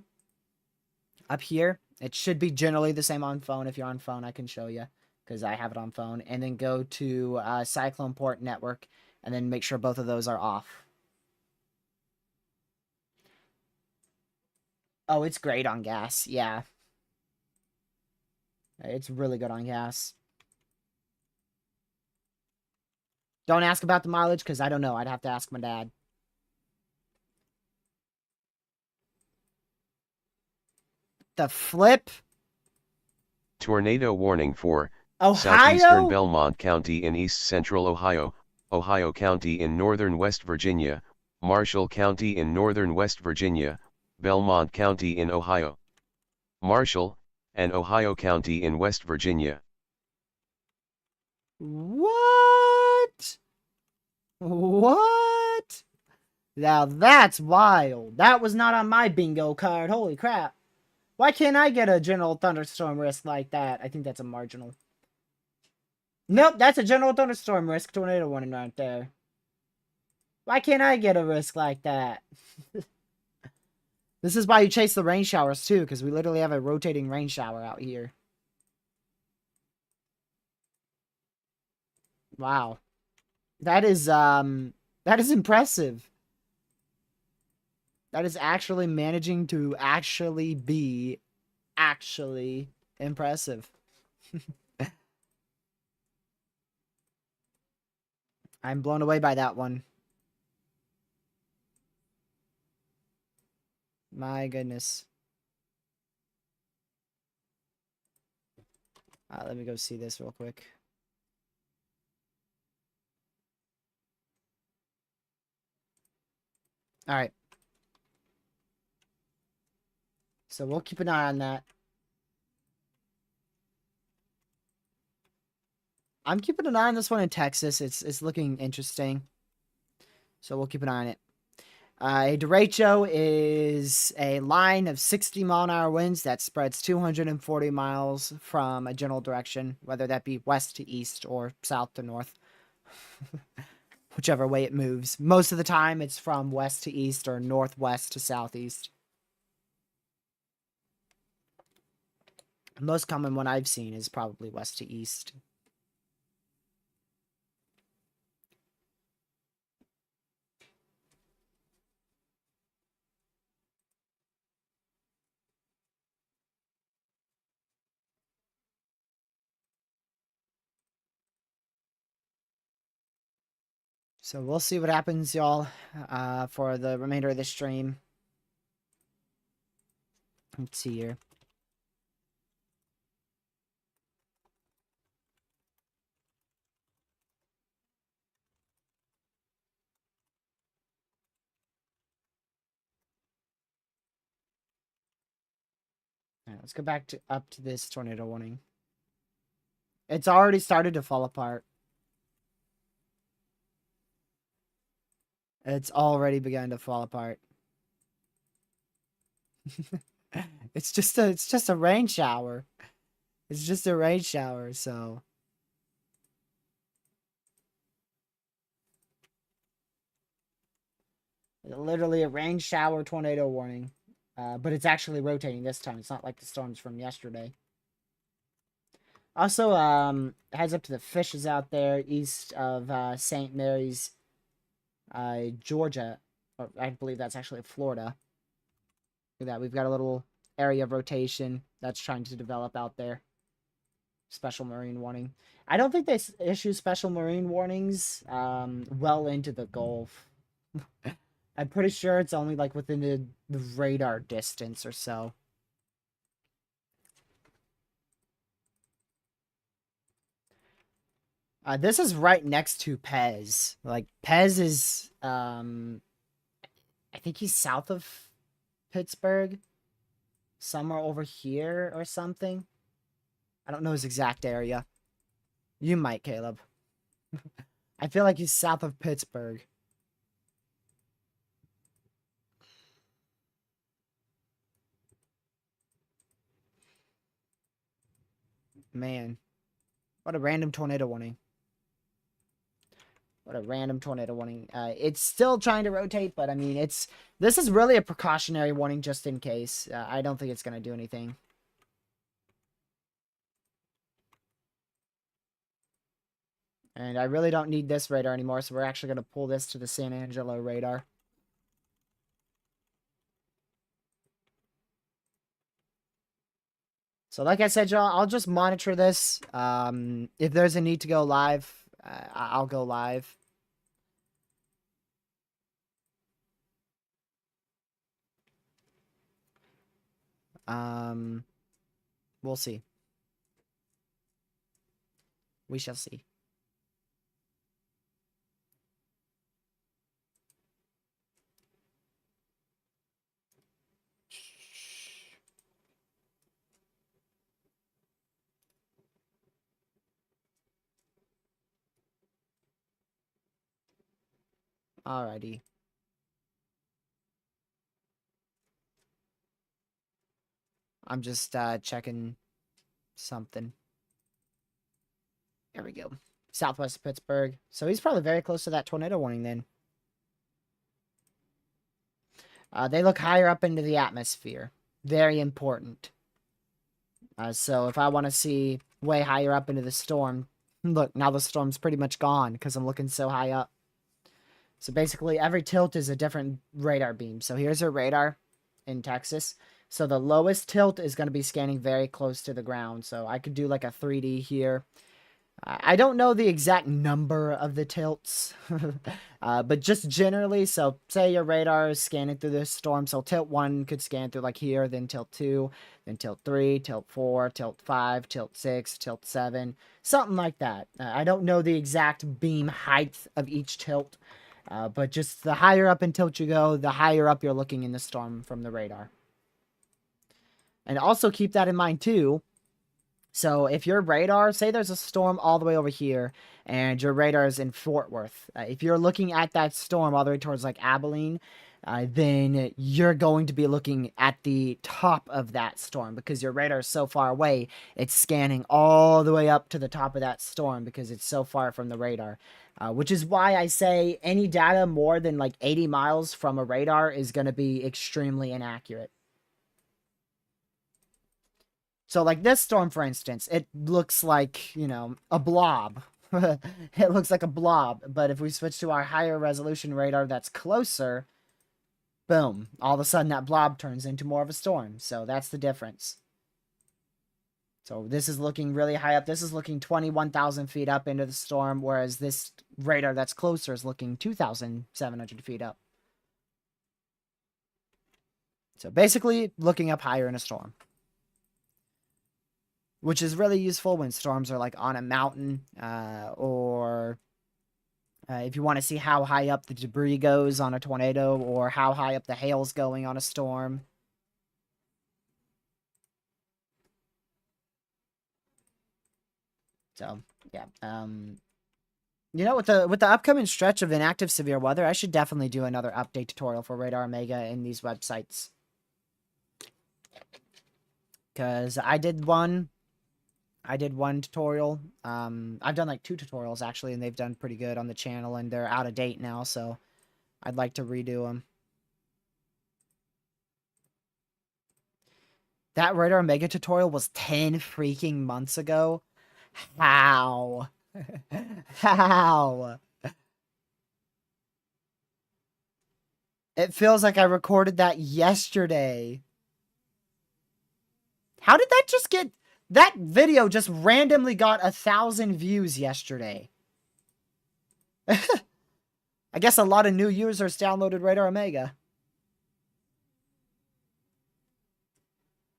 up here, it should be generally the same on phone. If you're on phone, I can show you, because I have it on phone. And then go to Cyclone Port Network, and then make sure both of those are off. Oh, it's great on gas, yeah. It's really good on gas. Don't ask about the mileage, because I don't know. I'd have to ask my dad. The flip? Tornado warning for Ohio? southeastern Belmont County in east central Ohio, Ohio County in northern West Virginia, Marshall County in northern West Virginia, Belmont County in Ohio, Marshall, and Ohio County in West Virginia. What? What? Now that's wild. That was not on my bingo card. Holy crap. Why can't I get a general thunderstorm risk like that? I think that's a marginal. Nope, that's a general thunderstorm risk tornado warning right there. Why can't I get a risk like that? This is why you chase the rain showers too, because we literally have a rotating rain shower out here. Wow. That is impressive. That is actually managing to actually be impressive. I'm blown away by that one. My goodness. Let me go see this real quick. All right. So we'll keep an eye on that. I'm keeping an eye on this one in Texas. It's looking interesting. So we'll keep an eye on it. A derecho is a line of 60-mile-an-hour winds that spreads 240 miles from a general direction, whether that be west to east or south to north. Whichever way it moves. Most of the time, it's from west to east or northwest to southeast. The most common one I've seen is probably west to east. So we'll see what happens, y'all, for the remainder of the stream. Let's see here. All right, let's go back up to this tornado warning. It's already started to fall apart. It's already begun to fall apart. It's just a rain shower. It's just a rain shower, so literally a rain shower tornado warning. But it's actually rotating this time. It's not like the storms from yesterday. Also, heads up to the fishes out there east of St. Mary's, Georgia. Or I believe that's actually Florida. Look at that. We've got a little area of rotation that's trying to develop out there. Special marine warning. I don't think they issue special marine warnings well into the Gulf. I'm pretty sure it's only like within the radar distance or so. This is right next to Pez. Like, Pez is, I think he's south of Pittsburgh. Somewhere over here or something. I don't know his exact area. You might, Caleb. I feel like he's south of Pittsburgh. Man. What a random tornado warning. What a random tornado warning. It's still trying to rotate, but I mean, this is really a precautionary warning just in case. I don't think it's going to do anything. And I really don't need this radar anymore, so we're actually going to pull this to the San Angelo radar. So like I said, y'all, I'll just monitor this. If there's a need to go live, I'll go live. We'll see. We shall see. Alrighty. I'm just checking something. There we go. Southwest of Pittsburgh. So he's probably very close to that tornado warning then. They look higher up into the atmosphere. Very important. So if I want to see way higher up into the storm, look, now the storm's pretty much gone because I'm looking so high up. So basically every tilt is a different radar beam. So here's a radar in Texas. So the lowest tilt is going to be scanning very close to the ground. So I could do like a 3D here. I don't know the exact number of the tilts, but just generally, so say your radar is scanning through this storm, so tilt 1 could scan through like here, then tilt 2, then tilt 3, tilt 4, tilt 5, tilt 6, tilt 7, something like that. I don't know the exact beam height of each tilt, but just the higher up in tilt you go, the higher up you're looking in the storm from the radar. And also keep that in mind too. So if your radar, say there's a storm all the way over here, and your radar is in Fort Worth, if you're looking at that storm all the way towards like Abilene, then you're going to be looking at the top of that storm because your radar is so far away. It's scanning all the way up to the top of that storm because it's so far from the radar. Which is why I say any data more than like 80 miles from a radar is going to be extremely inaccurate. So like this storm, for instance, it looks like, you know, a blob. It looks like a blob. But if we switch to our higher resolution radar that's closer, boom, all of a sudden that blob turns into more of a storm. So that's the difference. So this is looking really high up. This is looking 21,000 feet up into the storm, whereas this radar that's closer is looking 2,700 feet up. So basically looking up higher in a storm. Which is really useful when storms are like on a mountain, or if you want to see how high up the debris goes on a tornado, or how high up the hail's going on a storm. So yeah, you know, with the upcoming stretch of inactive severe weather, I should definitely do another update tutorial for Radar Omega in these websites, because I did one tutorial. I've done like 2 tutorials actually, and they've done pretty good on the channel, and they're out of date now, so I'd like to redo them. That Radar Omega tutorial was 10 freaking months ago. How? How? It feels like I recorded that yesterday. How did that just get... That video just randomly got 1,000 views yesterday. I guess a lot of new users downloaded Radar Omega.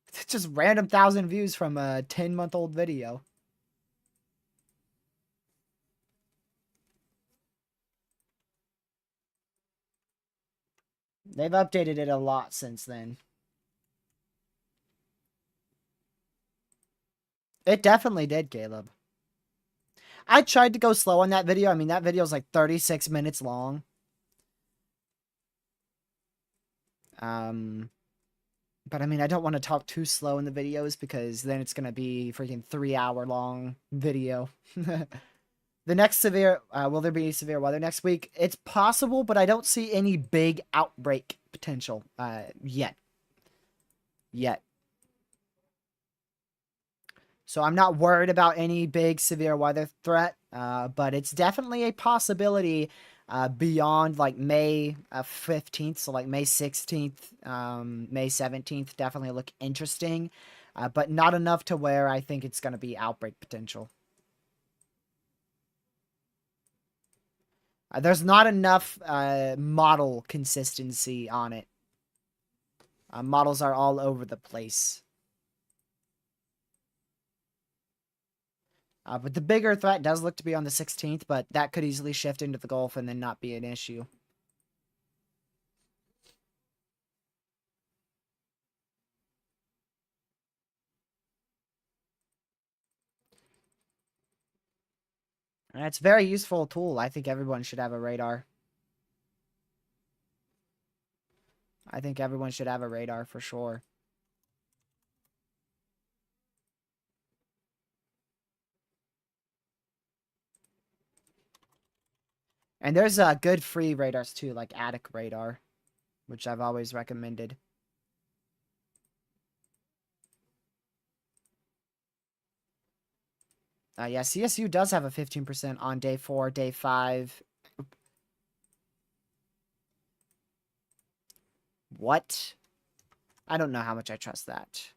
It's just random 1,000 views from a 10-month-old video. They've updated it a lot since then. It definitely did, Caleb. I tried to go slow on that video. I mean, that video is like 36 minutes long. But I mean, I don't want to talk too slow in the videos because then it's going to be freaking 3-hour long video. The next severe, will there be severe weather next week? It's possible, but I don't see any big outbreak potential, yet. So I'm not worried about any big severe weather threat, but it's definitely a possibility beyond like May 15th, so like May 16th, May 17th definitely look interesting, but not enough to where I think it's going to be outbreak potential. There's not enough model consistency on it. Models are all over the place. But the bigger threat does look to be on the 16th, but that could easily shift into the Gulf and then not be an issue. And it's a very useful tool. I think everyone should have a radar. I think everyone should have a radar for sure. And there's good free radars too, like Attic Radar, which I've always recommended. Yeah, CSU does have a 15% on day 4, day 5. What? I don't know how much I trust that.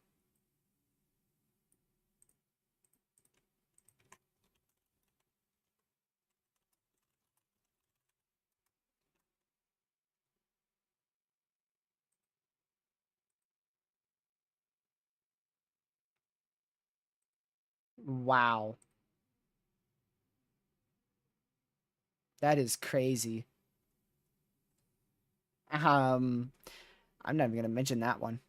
Wow. That is crazy. I'm not even going to mention that one.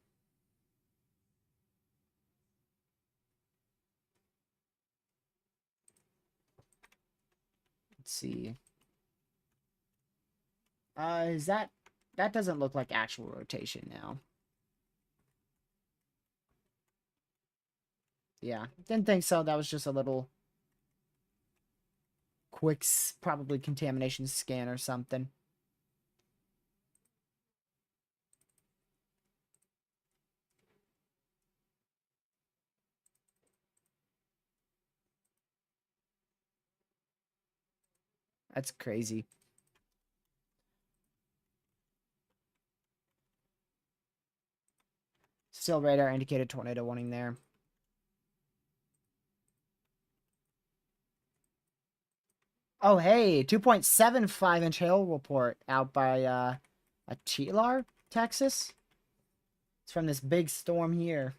Let's see. Is that doesn't look like actual rotation now. Yeah, didn't think so. That was just a little quick, probably contamination scan or something. That's crazy. Still radar indicated tornado warning there. Oh, hey, 2.75-inch hail report out by Chilar, Texas. It's from this big storm here.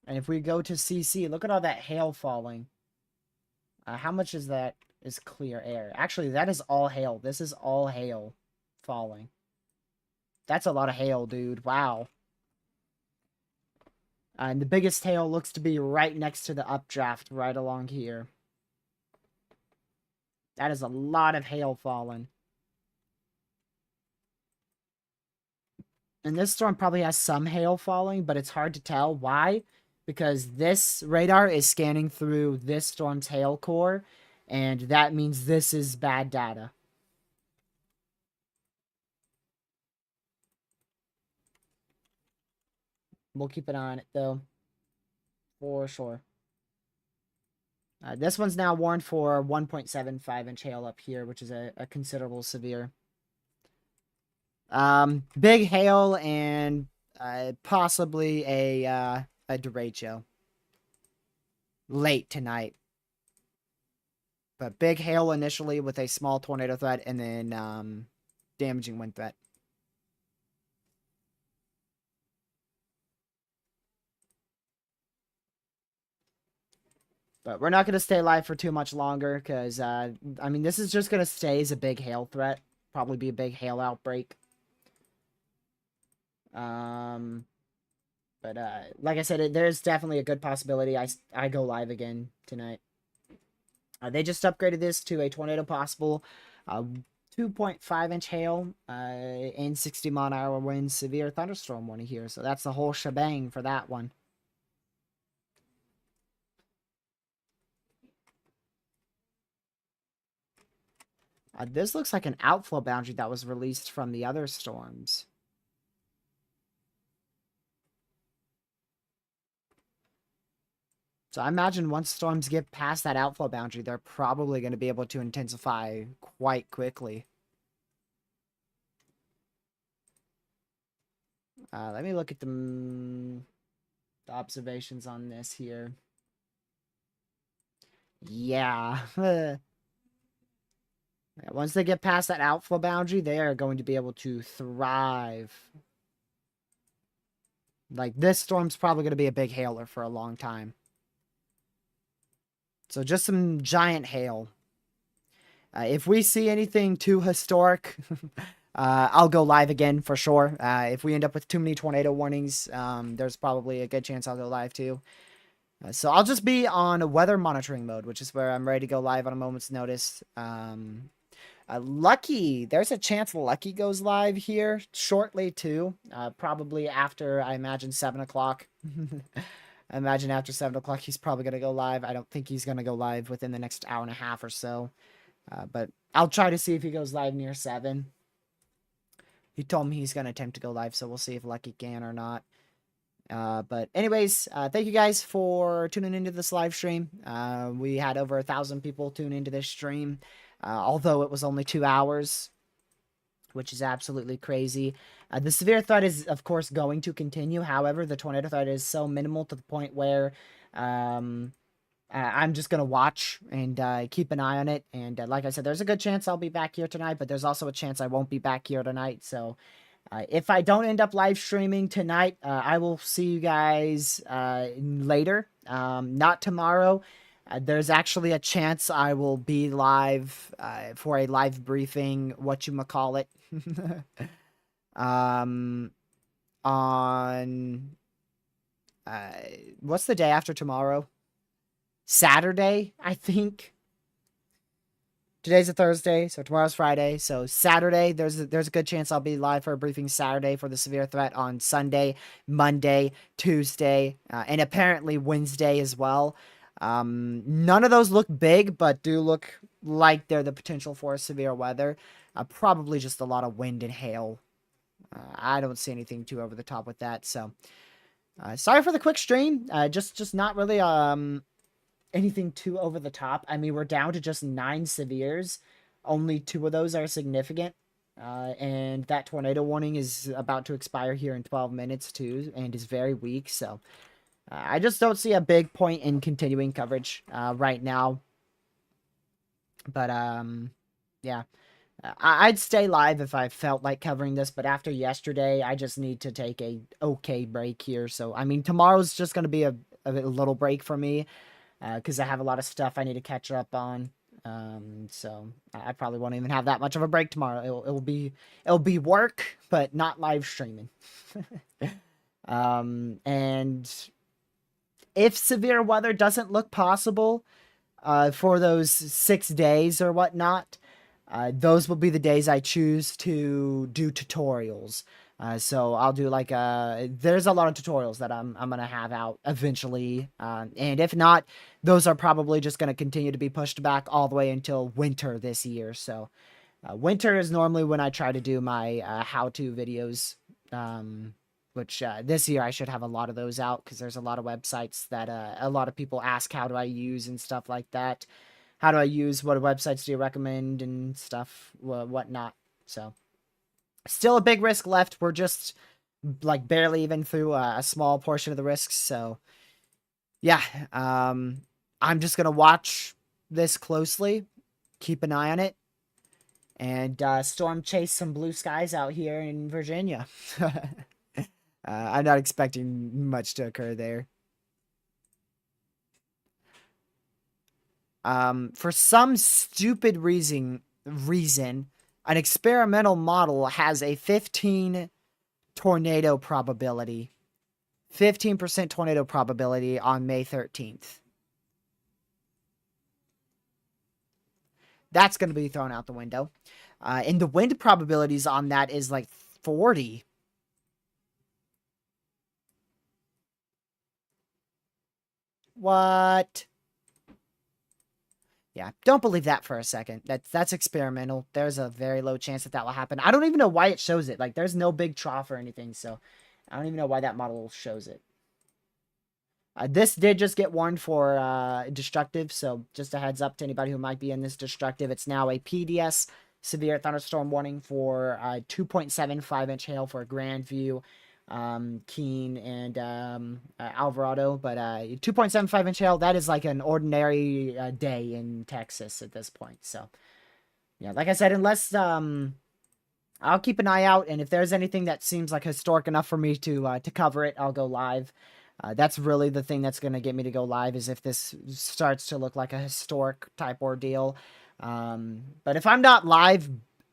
And if we go to CC, look at all that hail falling. How much is that is clear air? Actually, that is all hail. This is all hail falling. That's a lot of hail, dude. Wow. And the biggest hail looks to be right next to the updraft, right along here. That is a lot of hail falling. And this storm probably has some hail falling, but it's hard to tell. Why? Because this radar is scanning through this storm's hail core, and that means this is bad data. We'll keep an eye on it, though. For sure. This one's now warned for 1.75-inch hail up here, which is a considerable severe. Big hail and possibly a derecho late tonight. But big hail initially with a small tornado threat and then damaging wind threat. But we're not going to stay live for too much longer because, I mean, this is just going to stay as a big hail threat. probably be a big hail outbreak. But like I said, there's definitely a good possibility I go live again tonight. They just upgraded this to a tornado possible, 2.5-inch hail, and 60-mile-an-hour winds, severe thunderstorm warning here. So that's the whole shebang for that one. This looks like an outflow boundary that was released from the other storms. So I imagine once storms get past that outflow boundary, they're probably going to be able to intensify quite quickly. Let me look at the observations on this here. Yeah. Once they get past that outflow boundary, they are going to be able to thrive. Like, this storm's probably going to be a big hailer for a long time. So just some giant hail. If we see anything too historic, I'll go live again for sure. If we end up with too many tornado warnings, there's probably a good chance I'll go live too. So I'll just be on weather monitoring mode, which is where I'm ready to go live on a moment's notice. Lucky, there's a chance Lucky goes live here shortly too. Probably after, I imagine, 7 o'clock. I imagine after 7 o'clock he's probably going to go live. I don't think he's going to go live within the next hour and a half or so. But I'll try to see if he goes live near 7. He told me he's going to attempt to go live, so we'll see if Lucky can or not. But anyways, thank you guys for tuning into this live stream. We had over 1,000 people tune into this stream, although it was only 2 hours, which is absolutely crazy. The severe threat is, of course, going to continue. However, the tornado threat is so minimal to the point where I'm just going to watch and keep an eye on it. And like I said, there's a good chance I'll be back here tonight, but there's also a chance I won't be back here tonight. So if I don't end up live streaming tonight, I will see you guys later. Not tomorrow. There's actually a chance I will be live for a live briefing, whatchamacallit, on what's the day after tomorrow? Saturday, I think. Today's a Thursday, so tomorrow's Friday. So Saturday, there's a good chance I'll be live for a briefing Saturday for the severe threat on Sunday, Monday, Tuesday, and apparently Wednesday as well. None of those look big, but do look like they're the potential for severe weather. Probably just a lot of wind and hail. I don't see anything too over the top with that. So sorry for the quick stream. Just not really anything too over the top. I mean, we're down to just 9 severes. Only 2 of those are significant. And that tornado warning is about to expire here in 12 minutes too, and is very weak. So I just don't see a big point in continuing coverage right now. But yeah. I'd stay live if I felt like covering this, but after yesterday, I just need to take a okay break here. So, I mean, tomorrow's just going to be a little break for me. Because I have a lot of stuff I need to catch up on. So I probably won't even have that much of a break tomorrow. It'll be work, but not live streaming. And if severe weather doesn't look possible for those 6 days or whatnot, those will be the days I choose to do tutorials. So I'll do like there's a lot of tutorials that I'm gonna have out eventually, and if not, those are probably just gonna continue to be pushed back all the way until winter this year. So winter is normally when I try to do my how-to videos, which this year I should have a lot of those out because there's a lot of websites that a lot of people ask how do I use and stuff like that. How do I use? What websites do you recommend and stuff, whatnot. So. Still a big risk left. We're just like barely even through a small portion of the risks. So yeah, I'm just going to watch this closely, keep an eye on it, and storm chase some blue skies out here in Virginia. I'm not expecting much to occur there. For some stupid reason, An experimental model has a 15 tornado probability. 15% tornado probability on May 13th. That's going to be thrown out the window. And the wind probabilities on that is like 40. What? Yeah, don't believe that for a second. That's experimental. There's a very low chance that will happen. I don't even know why it shows it. Like, there's no big trough or anything, so I don't even know why that model shows it. This did just get warned for destructive, so just a heads up to anybody who might be in this destructive. It's now a PDS severe thunderstorm warning for 2.75-inch hail for Grandview, Keene, and Alvarado. But 2.75-inch hail, that is like an ordinary day in Texas at this point. So, yeah, like I said, unless I'll keep an eye out, and if there's anything that seems like historic enough for me to cover it, I'll go live. That's really the thing that's going to get me to go live, is if this starts to look like a historic type ordeal. But if I'm not live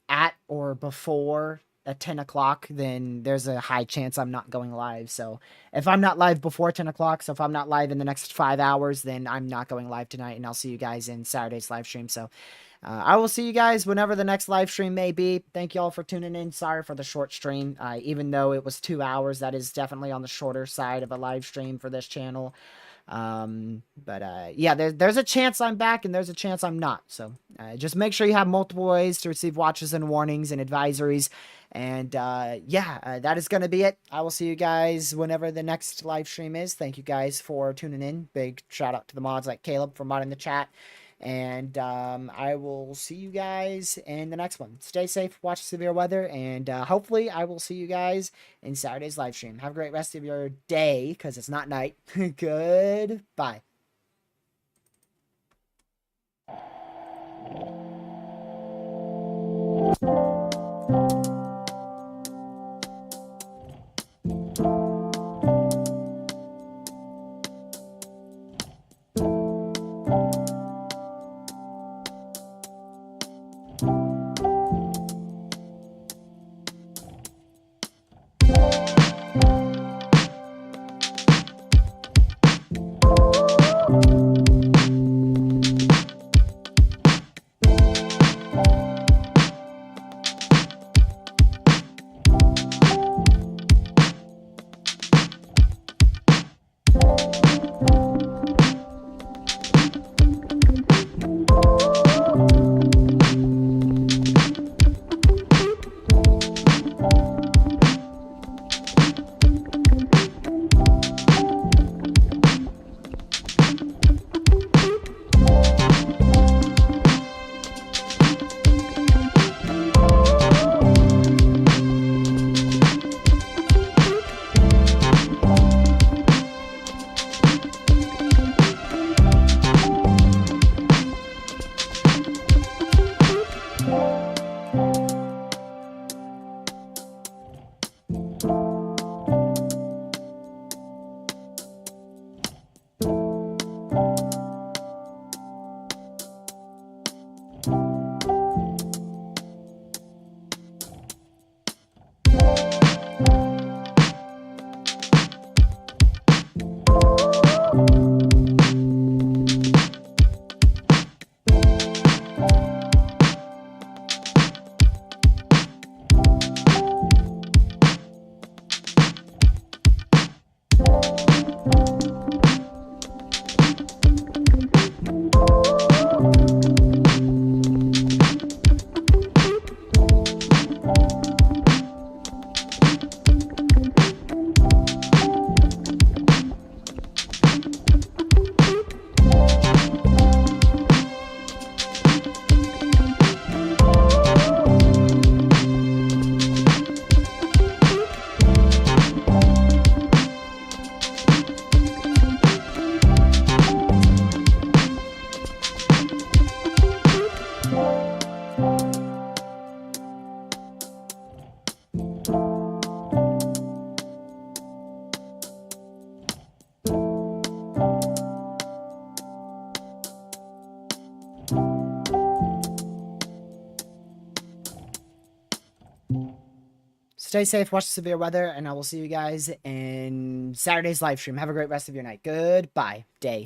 at or before at 10 o'clock, then there's a high chance I'm not going live. So if I'm not live before 10 o'clock, so if I'm not live in the next 5 hours, then I'm not going live tonight, and I'll see you guys in Saturday's live stream. So I will see you guys whenever the next live stream may be. Thank you all for tuning in. Sorry for the short stream. Even though it was 2 hours, that is definitely on the shorter side of a live stream for this channel. Yeah, there's a chance I'm back, and there's a chance I'm not. So just make sure you have multiple ways to receive watches and warnings and advisories. And yeah, that is going to be it. I will see you guys whenever the next live stream is. Thank you guys for tuning in. Big shout out to the mods like Caleb for modding the chat. And I will see you guys in the next one. Stay safe, watch severe weather, and hopefully I will see you guys in Saturday's live stream. Have a great rest of your day, because it's not night. Goodbye. stay safe, watch the severe weather, and I will see you guys in Saturday's live stream. Have a great rest of your night. Goodbye. Day.